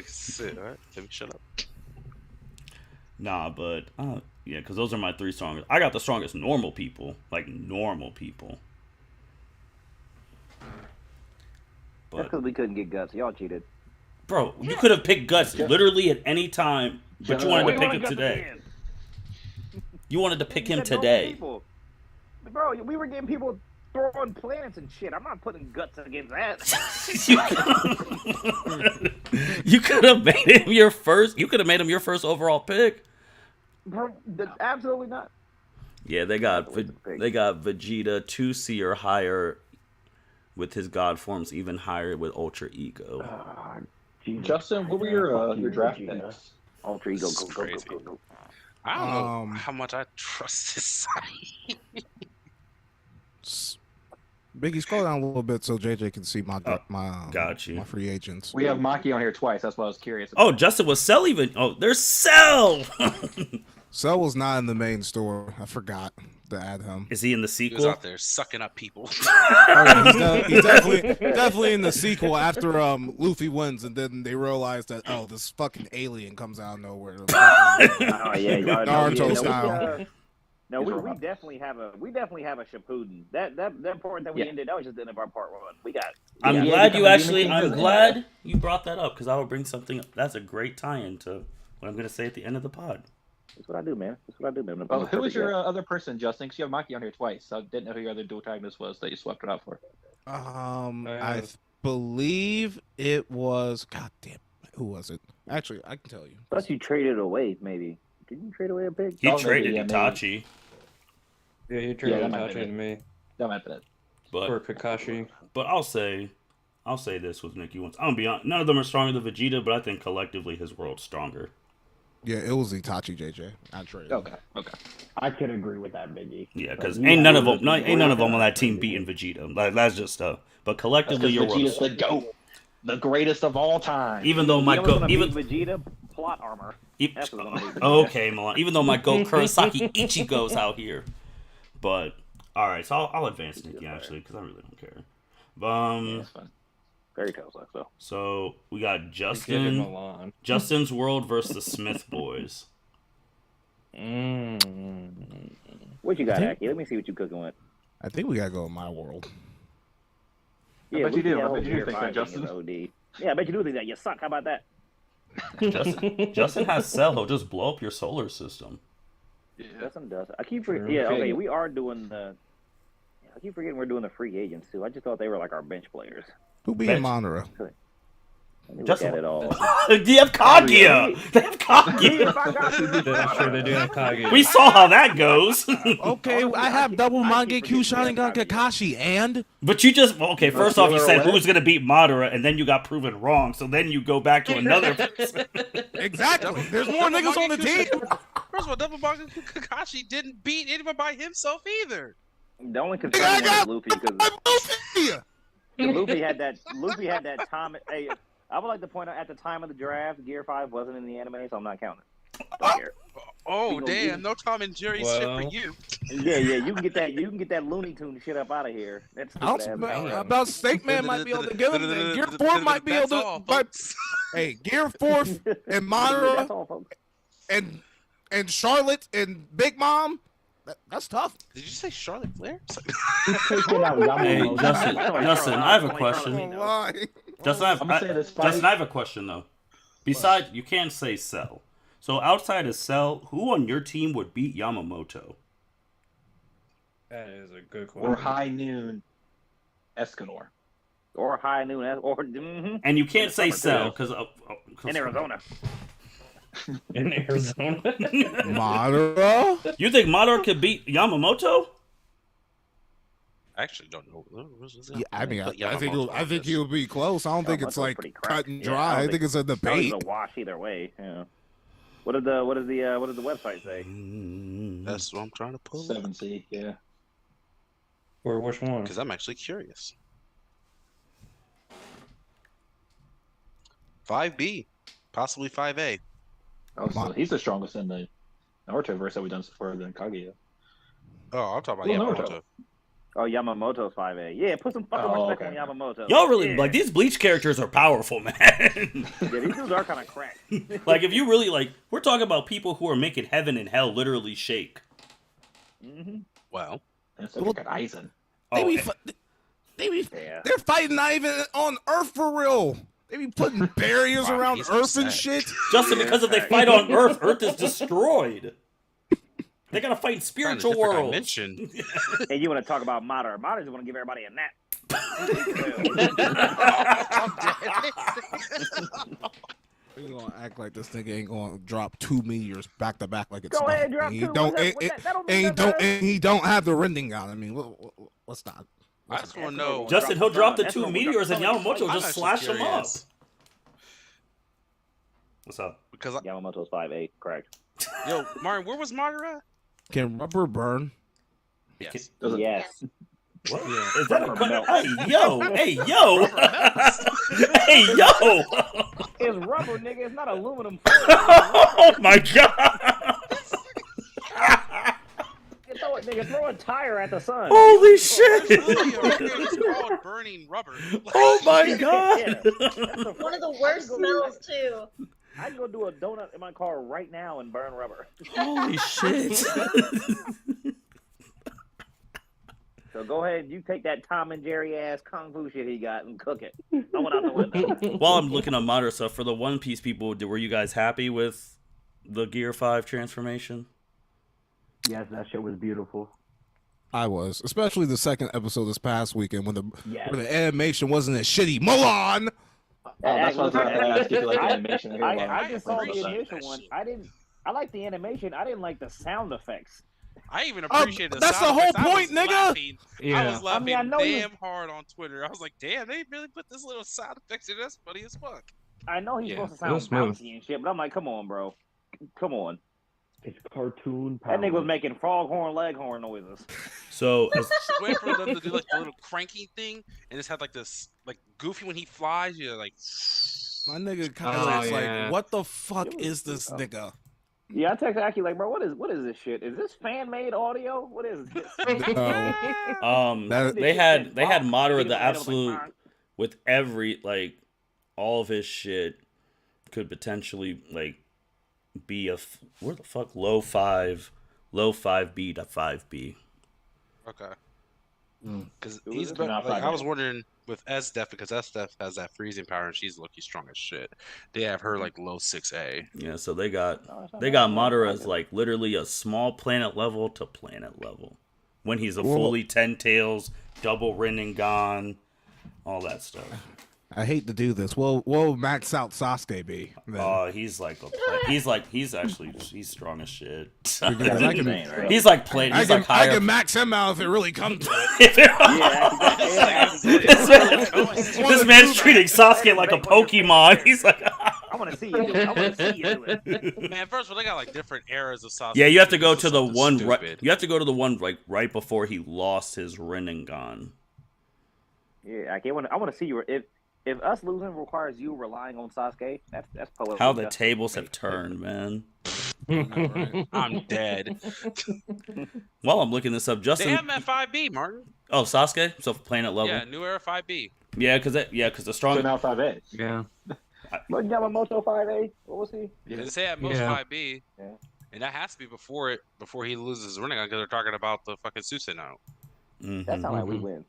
Sit, all right? Let me shut up. Nah, but yeah, because those are my 3 strongest. I got the strongest normal people, like normal people. That's because we couldn't get guts. Y'all cheated. Bro, you could have picked Guts literally at any time, but you wanted to pick him today. You wanted to pick him today. Bro, we were getting people throwing planets and shit. I'm not putting guts against that. You could have made him your first. You could have made him your first overall pick. Bro, absolutely not. Yeah, they got Vegeta 2C or higher with his god forms, even higher with Ultra Ego. Justin, what were your draft picks? Ultra Ego, This is crazy. go. I don't know how much I trust this site. Biggie, scroll down a little bit so JJ can see my got you. my free agents. We have Maki on here twice. That's what I was curious Oh, about. Justin, was Cell even? Oh, there's Cell. Cell was not in the main store. I forgot to add him. Is he in the He was sequel? out there sucking up people. Oh, yeah, he's definitely in the sequel after Luffy wins, and then they realize that this fucking alien comes out of nowhere. Oh yeah, y'all Naruto style. No, we definitely have a Shippuden. That part that we ended, that was just the end of our part 1. We got. I'm glad you brought that up because I will bring something. That's a great tie-in to what I'm going to say at the end of the pod. That's what I do, man. Oh, who was your other person, Justin? Because you have Maki on here twice. So I didn't know who your other dual antagonist was that you swapped it out for. I believe it was. God damn, who was it? Actually, I can tell you. Plus, you traded away, maybe. Did you trade away a pick? He traded Itachi. Yeah, you traded Itachi to me. That might be it. Or Kakashi. But I'll say this with Nikki once. I'm gonna be honest. None of them are stronger than Vegeta, but I think collectively his world's stronger. Yeah, it was Itachi, JJ. I traded. Okay. I could agree with that, Biggie. Yeah, because ain't none of them on that team beating Vegeta. Like, that's just stuff. But collectively, your world's Vegeta's the GOAT, the greatest of all time. Even though my goat, Vegeta plot armor. Okay, Malon. Even though my goat Kurosaki Ichigo's out here, but all right. So I'll advance Nikki actually because I really don't care. That's fun. Very tough, though. So we got Justin's World versus the Smith Boys. What you got, Aki? Let me see what you cooking with. I think we gotta go with my world. Yeah, I bet you do. I bet you do think that, Justin. Yeah, I bet you do think that. You suck. How about that? Justin has Cell. He'll just blow up your solar system. Yeah. Justin does. I keep forgetting. Yeah, okay, we are doing the. I keep forgetting we're doing the free agents too. I just thought they were like our bench players. Who beat Monera? Look at it all. They have Kaguya. They have Kaguya. That's true. They do have Kaguya. We saw how that goes. Okay, I have double Mangekyo Sharingan Kakashi and. But you just first off, you said who's gonna beat Madara, and then you got proven wrong. So then you go back to another person. Exactly. There's more niggas on the team. First of all, Double Manga Kakashi didn't beat anyone by himself either. The only concern was Luffy because Luffy had that time. Hey, I would like to point out at the time of the draft, Gear 5 wasn't in the anime, so I'm not counting. Don't care. Oh damn! No Tom and Jerry shit for you. Yeah, you can get that Looney Tune shit up out of here. That's about Snake Man might be able to get him. And Gear 4 might be able to. But hey, Gear 4 and Monera and Charlotte and Big Mom. That's tough. Did you say Charlotte Flair? Hey, Justin, I have a question. Justin, I have a question though. Besides, you can't say Cell. So outside of Cell, who on your team would beat Yamamoto? That is a good question. Or High Noon Escanor. Or High Noon. And you can't say Cell because in Arizona. In Arizona. Madara? You think Madara could beat Yamamoto? I actually don't know. Yeah, I mean, But I think Yamamoto I think is- he'll be close. I don't think it's Yamamoto's like pretty cracked. cut and Yeah, dry. I think it's a I don't think debate. it's a wash either way. Yeah. What does the website say? That's what I'm trying to pull. 7C, yeah. For which one? Because I'm actually curious. 5B, possibly 5A. Oh, so he's the strongest in the Naruto verse that we've done so far than Kaguya. Oh, I'm talking about Well, Yamamoto. Naruto. Oh, Yamamoto's 5A. Yeah, put some fucking Oh, respect okay. on Yamamoto. Y'all really Yeah. like these Bleach characters are powerful, man. Yeah, these dudes are kind of cracked. Like if you really like, we're talking about people who are making heaven and hell literally shake. Mm-hmm. Well, And so look at Aizen. They Oh, be, and- fu- they be, Yeah. they're fighting not even on Earth for real. They be putting barriers Wow, around he's Earth and upset. shit. Justin, because if they fight on Earth, Earth is destroyed. They gotta fight in spiritual worlds. Dimension. Hey, you want to talk about Mater? Mater just want to give everybody a nap. We're gonna act like this nigga ain't gonna drop 2 meteors back to back like it's Go ahead, nothing. drop He two. don't, What's that- that don't mean nothing. and he don't have the rending gun. I mean, what's not? I just want to know. Justin, he'll drop the That's 2 what we're meteors and talking about. Yamamoto I'm just actually slash them up. curious, What's up? Because, Yamamoto's 5A, correct. yo, Martin, where was Madara? Can rubber burn? Yes. Does it- Yes. What? Yeah. Is that a Rubber melt. Hey, yo! Hey, yo! Hey, yo! It's rubber, nigga. It's not aluminum. Oh my god! Throw it, nigga. Throw a tire at the sun. Holy There's shit! really a it's called burning rubber. Oh my god! Yeah. One of the worst smells too. I can go do a donut in my car right now and burn rubber. Holy shit! So go ahead, you take that Tom and Jerry ass kung fu shit he got and cook it. Throw it out the window. While I'm looking up Madara stuff, for the One Piece people, were you guys happy with the Gear 5 transformation? Yes, that shit was beautiful. I was, especially the second episode this past weekend when Yes. where the animation wasn't as shitty. Malon. Oh, that's what I was going to ask if you like the animation. hear a lot of I just saw the appreciate initial that one. shit. I like the animation. I didn't like the sound effects. I even appreciated the that's sound the whole effects. I was point, nigga. laughing. I Yeah. was laughing I know you- damn hard on Twitter. I was like, damn, they really put this little sound effects in. That's funny as fuck. I know he's Yeah, supposed to it sound was smooth. bouncy and shit, but I'm like, come on, bro. Come on. It's cartoon power. That nigga was making foghorn leghorn noises. So, Wait for them to do like the little cranking thing, and just had like this, like Goofy when he flies, you're like, My nigga kind of Oh, was yeah. like, what the fuck is this nigga? Yeah, I texted Aki like, bro, what is this shit? Is this fan made audio? What is this? No. That- they had Madara Nigga the was like, absolute with every like all of his shit could potentially like be where the fuck low 5B to 5B. okay. Mm. Because Who he's is it? better. Not Like, I 5A. was wondering with S-Def, because S-Def has that freezing power and she's lucky strong as shit. They have her like low 6A. Yeah, so they got No, it's not they bad. got No, Madara it's as not like literally a small planet level to planet level. When he's a Whoa. fully 10 tails, double Rinnegan, all that stuff. I hate to do this. We'll max out Sasuke be. then. He's like he's strong as shit. Because I can, Insane, right? He's like playing. I He's can, like higher. I can max him out if it really comes to it. This man's treating Sasuke like a Pokemon. He's like, I want to see you do it. I want to see you do it. Man, first of all, they got like different eras of Sasuke. yeah, you have to go This to is the something one right. stupid. You have to go to the one like right before he lost his Rinnegan. Yeah, I want to see you. If us losing requires you relying on Sasuke, that's poetic. How the tables have turned, man. I'm dead. While I'm looking this up, They Justin. have him at 5B, Martin. Oh, Sasuke. So planet level. Yeah, new era 5B. Yeah, because the So strong. now 5A. Yeah. What Yamamoto 5A? What was he? They say at most Yeah. 5B. Yeah. And that has to be before he loses his Rinnegan because they're talking about the fucking Susan now. Mhm. That sounds like we win.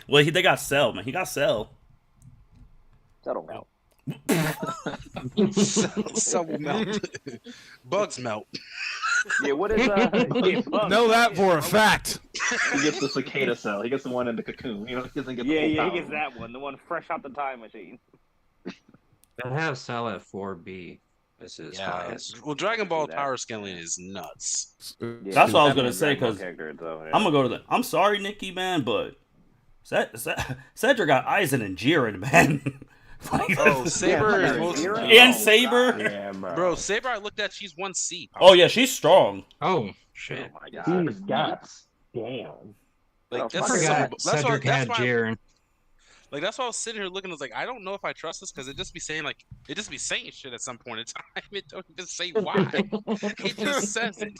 Well, they got Cell, man. He got Cell. That don't count. So melt. Bugs melt. Yeah, what is Know that for a fact. He gets the cicada cell. He gets the one in the cocoon. He doesn't get the Yeah, full he power. gets that one, the one fresh out the time machine. I have Cell at 4B. This is Yeah. highest. Well, Dragon Ball that. power scaling is nuts. Yeah, That's what I was definitely gonna say, Dragon Ball 'cause character, though, yeah. I'm gonna go to the. I'm sorry, Nikki, man, but Cedric got Aizen and Jiren, man. Like, Oh, Saber Yeah, is most. Jiren? and Oh, Saber. God. Yeah, Bro, Saber, I looked at. She's 1C. Oh yeah, she's strong. Oh Oh shit! my God. He's got damn. Like Oh, that's fuck I it. forgot that's Cedric had why, Jiren. like that's why I was sitting here looking. I was like, I don't know if I trust this because it just be saying shit at some point in time. It don't even say why. It just says it.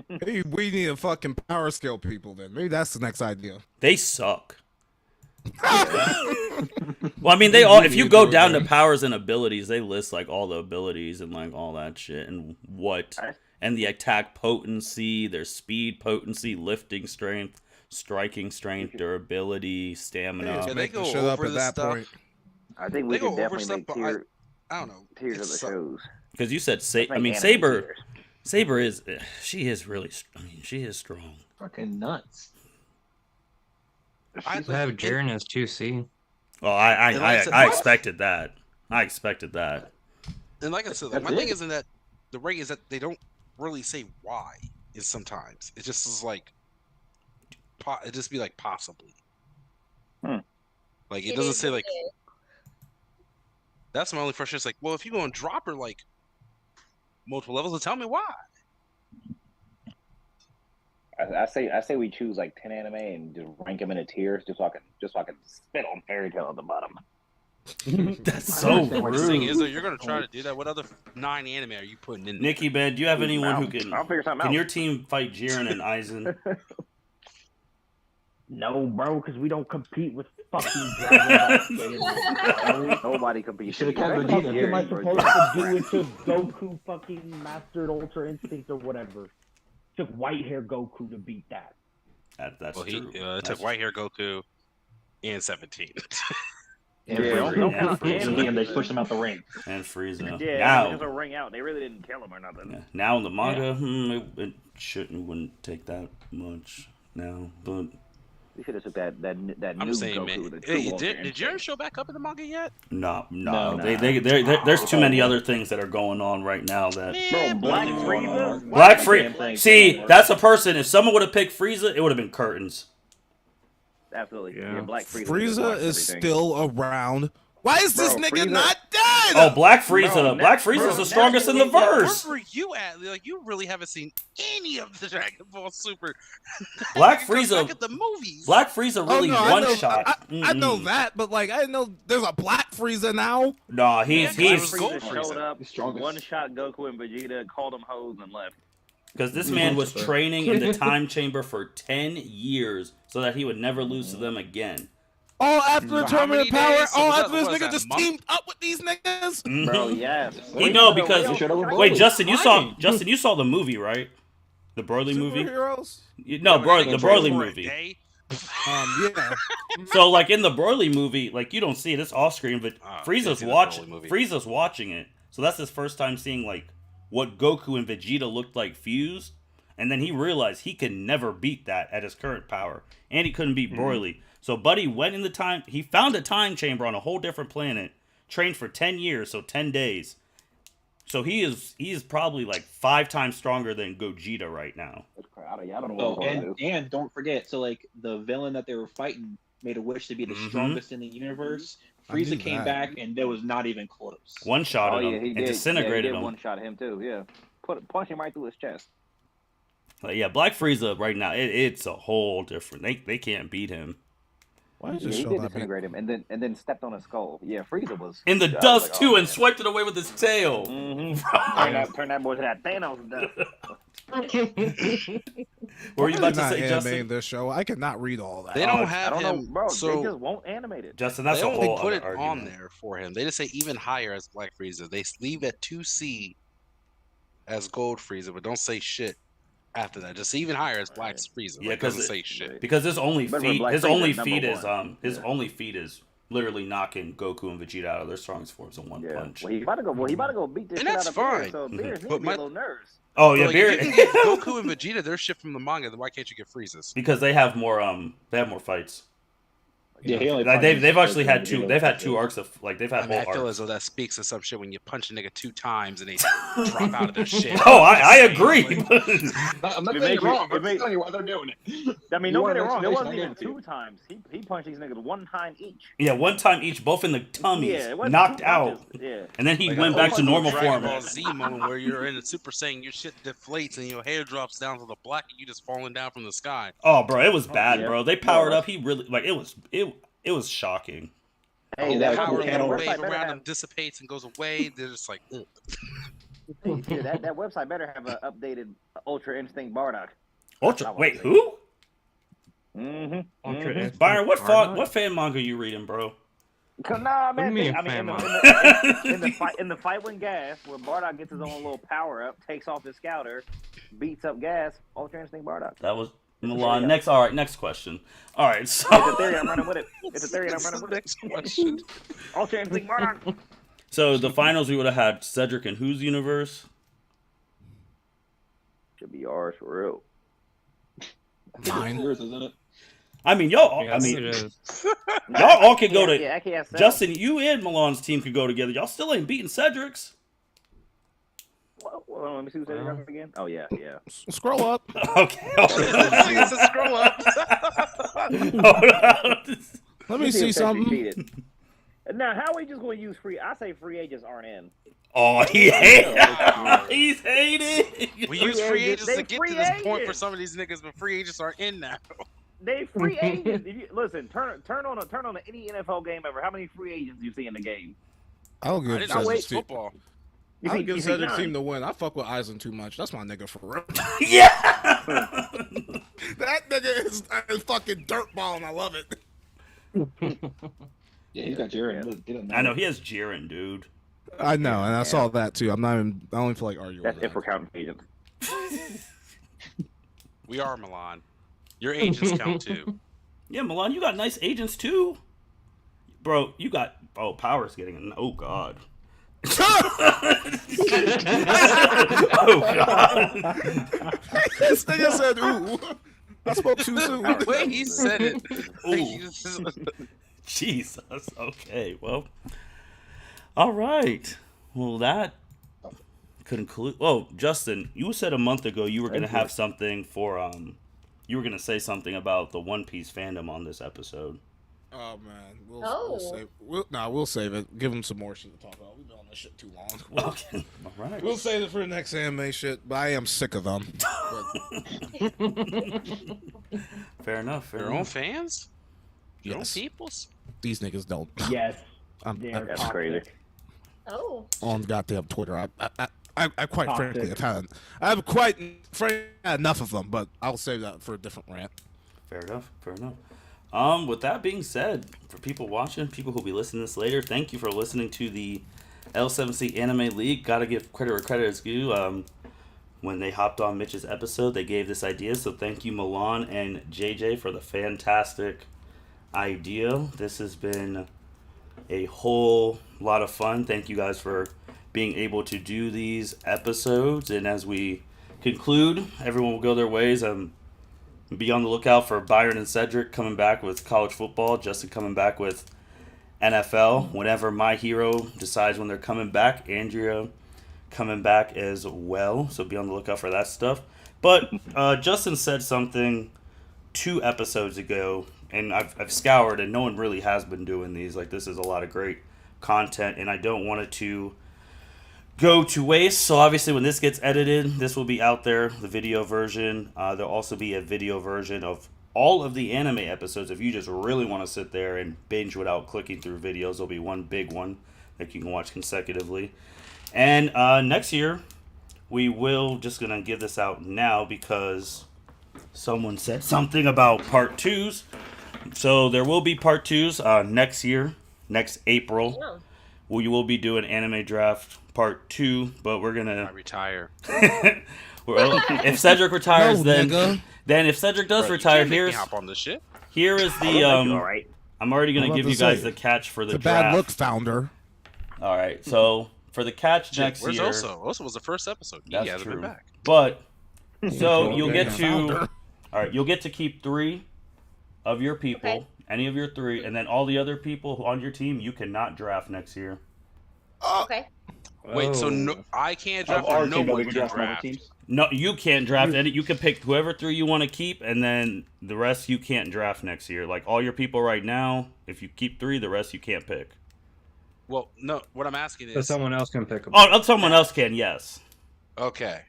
Maybe we need to fucking power scale people then. Maybe that's the next idea. They suck. Well, I mean, they all. If you go down to powers and abilities, they list like all the abilities and like all that shit and what and the attack potency, their speed potency, lifting strength, striking strength, durability, stamina. Just they make the go shit up over at this that stuff. point. I think They we go could over definitely stuff, make but I don't know. tiers of the It's- shows. Because you said Let's make I mean, anime Saber. tiers. Saber is. She is really. I mean, she is strong. Fucking nuts. I I have Jiren as 2C. Well, And like I said, I what? expected that. I expected that. And like I said, That's my thing it. isn't that the rate is that they don't really say why. Is sometimes it just is like, it just be like possibly. Like it doesn't is say what like. it is. That's my only frustration. It's like, well, if you're going to drop her like multiple levels, then tell me why. I say we choose like 10 anime and just rank them into tiers just so I can spit on Fairy Tail at the bottom. That's so The thing is, rude. though, you're going to try to do that. What other 9 anime are you putting in there? Nikki, Ben, do you have anyone who can? I'll figure something Can out. your team fight Jiren and Aizen? No, bro, because we don't compete with fucking Dragon Ball. Nobody competes. should've with kept you. What Vegeta the fuck here, am I you supposed to do until Goku fucking mastered Ultra Instinct or whatever? Took white hair Goku to beat that. That's Well, true. it That's took White Hair Goku and 17. And Yeah, Frieza. don't And count Frieza, him. and they pushed him out the ring. and Frieza. Yeah, now, just a ring out. They really didn't kill him or nothing. yeah, now in the manga, wouldn't take that much now, but We should have took that I'm new saying, Goku. man. The true Hey, Ultra did Instinct. Jiren show back up in the manga yet? no. No. There's too many other things that are going on right now that. Bro, Black Frieza? Black Damn Frieza. thing. See, that's a person. If someone would have picked Frieza, it would have been curtains. Absolutely. Yeah. Yeah, Black Frieza. Frieza is everything. still around. Why is this Bro, nigga Frieza- not dead? Oh, Black Frieza. Bro, Black bro, Frieza's the now strongest in the Where verse. Where were you at? Like, you really haven't seen any of the Dragon Ball Super. Black You come Frieza. back at the movies. Black Frieza really oh, no, one I know, shot. I know that, but like I didn't know there's a Black Frieza now. Nah, he's Yeah, 'cause he's it was Gold Frieza Frieza. showed up, The strongest. one shot Goku and Vegeta, called him hoes and left. because this man was training in the time chamber for 10 years so that he would never lose to them again. All after the For how tournament many of power. days? All Was after that- this was nigga that just month? teamed up with these niggas. Mhm. Bro, yes. He know because You should've wait, avoided Justin, you fighting. you saw the movie, right? The Broly movie. Superheroes? No, bro, the Broly For a movie. day? Yeah. So like in the Broly movie, like you don't see it, it's off screen, but Ah, Frieza's didn't see the watching. Broly movie. Frieza's watching it, so that's his first time seeing like what Goku and Vegeta looked like fused, and then he realized he could never beat that at his current power, and he couldn't beat Broly. So Buddy went in the time. He found a time chamber on a whole different planet, trained for 10 years, so 10 days. So he is probably like 5 times stronger than Gogeta right now. I don't know what Oh, we're gonna do. and don't forget, so like the villain that they were fighting made a wish to be the Mhm. strongest in the universe. I knew Frieza came that. back and that was not even close. One shot Oh at yeah, him he and did. disintegrated yeah, he did him. one shot him too. Yeah, punch him right through his chest. But yeah, Black Frieza right now, it's a whole different. They can't beat him. Why Yeah, did you he show did that? disintegrate him, and then stepped on his skull. Yeah, Frieza was In the I was dust like, too, oh, and man. swiped it away with his tail. Turn that boy to that Thanos dust. What were you about to not say, animating Justin? this show. I cannot read all that. They I don't don't have know, him. bro. So they just won't animate it. Justin, that's they a only whole put other it on argument. there for him. They just say even higher as Black Frieza. They leave at 2C as Gold Frieza, but don't say shit after that. Just even higher as Black Frieza. Yeah, Like, 'cause doesn't it- say shit. Because his only But feat, Black his Frieza only is number feat is one. his Yeah. only feat is literally knocking Goku and Vegeta out of their strongest forms in one Yeah. punch. Well, he about to go. Well, he about to go beat this And shit that's out of Beerus, fine. so Beerus needs But to be my- a little nervous. Oh yeah, Like, Beer- if you can get Goku and Vegeta, their shit from the manga, then why can't you get Frieza's? because they have more fights. Yeah, he only Like punishes they've actually Goku had in two. the They've had episode. two arcs of like they've had I mean, I whole feel arcs. as though that speaks to some shit when you punch a nigga 2 times and they drop out of their shit. Oh, I Just agree. saying, like, I'm not It saying makes you're you- wrong, but it I'm make- telling you why they're doing it. I mean, You don't want get it an wrong. There explanation, wasn't I'll even give it to you. 2 times. He punched these niggas 1 time each. Yeah, one time each, both in the tummies, Yeah, it wasn't knocked 2 out, punches. Yeah. and then he like went a back to old normal Dragon form. Ball Z moment where you're in a Super Saiyan, your shit deflates and your hair drops down to the black and you just falling down from the sky. Oh, bro, it was bad, yeah. bro. They powered up. He really like it was shocking. Hey, Yeah, that that Power website, little panel- wave better around have, them dissipates and goes away. They're just like, ugh. hey, yeah, that website better have an updated Ultra Instinct Bardock. Ultra. I Wait, wanna who? Mm-hmm. Ultra Instinct Byron, Bardock? what fan manga you reading, bro? Nah, What do you man. mean, I mean, fan in the fight with Gas, where Bardock gets his own little power up, takes off his scouter, beats up Gas. Ultra Instinct Bardock. That was Malon. Next, all right, next question. All right, so It's a theory. I'm running with it. It's a theory. and I'm running with it. Next question. Ultra Instinct Bardock. so the finals we would have had Cedric in whose universe? Should be ours for real. Mine. Yours, isn't it? I mean, y'all. Yeah, I think mean, it is. y'all all could go to Yeah, I can't say. Justin. You and Malon's team could go together. Y'all still ain't beating Cedric's. Well, let me see who's Well. again. Oh yeah, yeah. Scroll up. Okay. It's a scroll up. Let me see if Cedric something. beat it. Now, how are we just going to use free? I say free agents aren't in. Oh, he hated. He's hated. We use Free free agents, agents to they get free to this point for agents. some of these niggas, but free agents aren't in now. They free agents. If you, listen, turn on any NFL game ever. How many free agents do you see in the game? I'll I give didn't know it Cedric's was team. football. You I'll see- give you see Cedric's none. team to win. I fuck with Eisen too much. That's my nigga for real. Yeah. That nigga is fucking dirtball, and I love it. Yeah, he's got Jiren. Get him I know he has Jiren, dude. I know, and I saw that too. I'm not even. I don't even feel like arguing. That's with if we're counting agents. We are Milan. Your agents count too. Yeah, Malon, you got nice agents too, bro. You got Power's getting. Oh God. Oh God. This nigga said, "Ooh." I spoke too soon. The way he said it. Ooh. Jesus. Okay. Well. All right. Well, that conclude. Oh, Justin, you said a month ago you were gonna have something for You were gonna say something about the One Piece fandom on this episode. Oh man, we'll Oh. save. We'll save it. Give him some more shit to talk about. We've been on this shit too long. Okay. All right. We'll save it for the next anime shit. But I am sick of them. But Fair enough. Fair Your own enough. fans? Your Yes. own peoples? these niggas don't. Yes. I'm They're That's toxic. crazy. Oh. on goddamn Twitter. I quite Toxic. frankly I've quite frankly had enough of them. But I'll save that for a different rant. Fair enough. Fair enough. With that being said, for people watching, people who'll be listening to this later, thank you for listening to the L7C Anime League. Gotta give credit where credit is due. When they hopped on Mitch's episode, they gave this idea. So thank you, Malon and JJ, for the fantastic idea. This has been a whole lot of fun. Thank you guys for being able to do these episodes. And as we conclude, everyone will go their ways. Be on the lookout for Byron and Cedric coming back with college football. Justin coming back with NFL. Whenever my hero decides when they're coming back, Andrea coming back as well. So be on the lookout for that stuff. But Justin said something 2 episodes ago, and I've scoured, and no one really has been doing these. Like, this is a lot of great content, and I don't want it to go to waste. So obviously when this gets edited, this will be out there, the video version. There'll also be a video version of all of the anime episodes. If you just really want to sit there and binge without clicking through videos, there'll be one big one that you can watch consecutively. And next year, we will, just going to give this out now because someone said something about part 2s. So there will be part 2s next year, next April. Yeah. We will be doing Anime Draft Part 2, but we're going I to... retire. If Cedric retires, No, nigga. then if Cedric does Bro, you retire, can't make me here hop on this shit. is I'll the... let you, all right. I'm already going I'm to about give to you guys say, the catch for the The draft. bad look founder. All right, so for the catch next Where's year... Oso? Oso was the first episode. He That's hasn't true. been back. But, so Okay, you'll get to... founder. All right, you'll get to keep 3 of your people. Okay. Any of your 3, and then all the other people on your team, you cannot draft next year. Okay. Wait, so no, I can't draft Of our or no team, but we one can can draft from other draft? teams. No, you can't draft any. You can pick whoever 3 you want to keep, and then the rest you can't draft next year. Like all your people right now, if you keep 3, the rest you can't pick. Well, no, what I'm asking So is... someone else can pick them. Oh, someone else can, yes. Okay.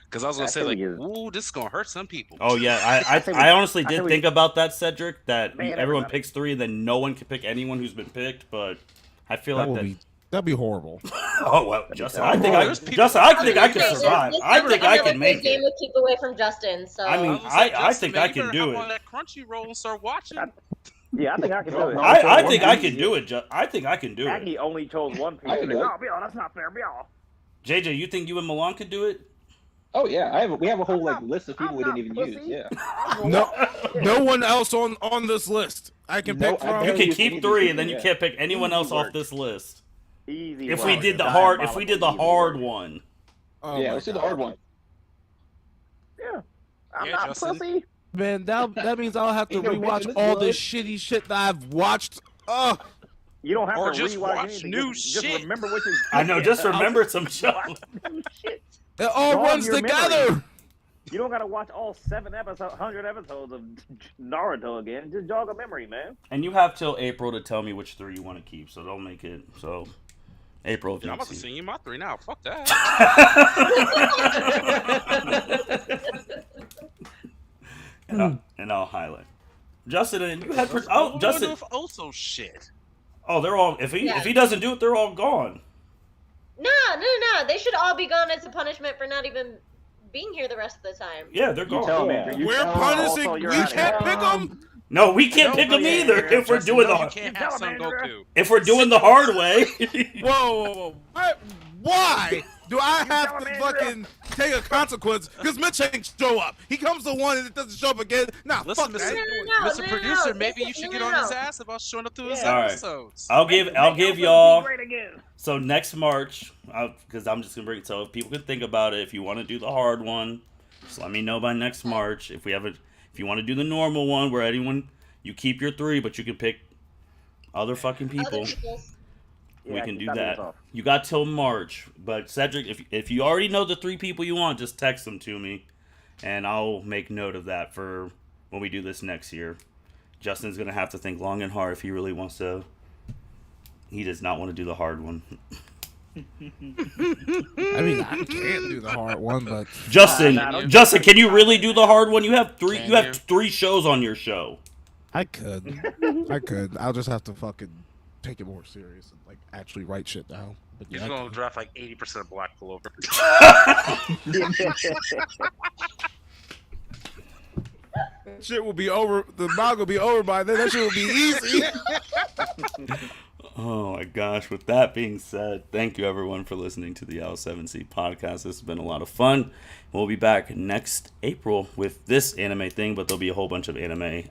Because I was going to say, I like, think ooh, this is going to hurt some people. Oh yeah, I honestly did think about that, Cedric. That Man, everyone everybody. picks 3, then no one can pick anyone who's been picked. But I feel That like would be that'd be horrible. Oh well, Justin. I think There's people- I can This is survive. I think I another can make game it. to keep away from Justin. So I mean, was gonna say, I Justin, think man, I you can better do hop it. on that Crunchyroll and start watching. Yeah, I think I can do it. I think I can do it. I think I can do it. Aggie only chose one piece. I can do it. No, Bill, that's not fair, Bill. JJ, you think you and Malon could do it? Oh yeah, we have a whole like list of people we didn't even use. pussy. Yeah. No one else on this list I can No, pick I from. You barely can use any keep of these 3, people, and then you yeah. can't pick anyone Easy else off work. this list. Easy. If work. we did the Diabolical hard easy work. one. Oh Yeah, my let's do the God. hard one. Yeah. I'm Yeah, not Justin. pussy. Man, that means I'll have to Ain't no rewatch mention all this this shitty shit that I've watched. Oh, You don't have Or to just rewatch watch anything. new Just shit. remember what you. I know. Just remember some show. Watch new shit. it all Dog runs your together. memory. You don't gotta watch all 100 episodes of Naruto again. Just jog a memory, man. And you have till April to tell me which 3 you want to keep. So don't make it. So April. If Dude, you I'm about to see. sing you my 3 now. Fuck that. and I'll highlight. Justin, and you had. What's Oh, going Justin. on with Oso shit. Oh, they're all. If he doesn't do it, they're all gone. no. They should all be gone as a punishment for not even being here the rest of the time. Yeah, they're You gone. tell me, Yeah. Andrew, you We're tell me. punishing. Also, you're We out of can't here. pick them. No, we can't No, pick them yeah, either yeah, if we're Justin, doing no, the. you can't Tell have him, Son Andrew. Goku. If we're doing the hard way. Whoa. Why do I have tell to him, fucking take a consequence? Because Mitch ain't show up. He comes to one and it doesn't show up again. Nah, Listen, fuck Mr. that. Mr. Producer, no, maybe you should get on his ass about showing up to his Yeah. All right. episodes. I'll give Make Oso y'all. be great again. So next March, because I'm just gonna bring it. So if people can think about it, if you want to do the hard one, just let me know by next March. If you want to do the normal one where you keep your 3, but you can pick other fucking people. Other people's. We Yeah, can do stop that. yourself. You got till March, but Cedric, if you already know the 3 people you want, just text them to me, and I'll make note of that for when we do this next year. Justin's gonna have to think long and hard if he really wants to. He does not want to do the hard one. I mean, I can't do the hard one, but Justin, don't- Justin, can you really do the hard one? You have 3. Can You have you? 3 shows on your show. I could. I'll just have to fucking take it more serious and like actually write shit down. But He's yeah, I going to could. draft like 80% black pullover. Shit will be over. The manga will be over by then. That shit will be easy. Oh my gosh. With that being said, thank you everyone for listening to the L7C podcast. This has been a lot of fun. We'll be back next April with this anime thing, but there'll be a whole bunch of anime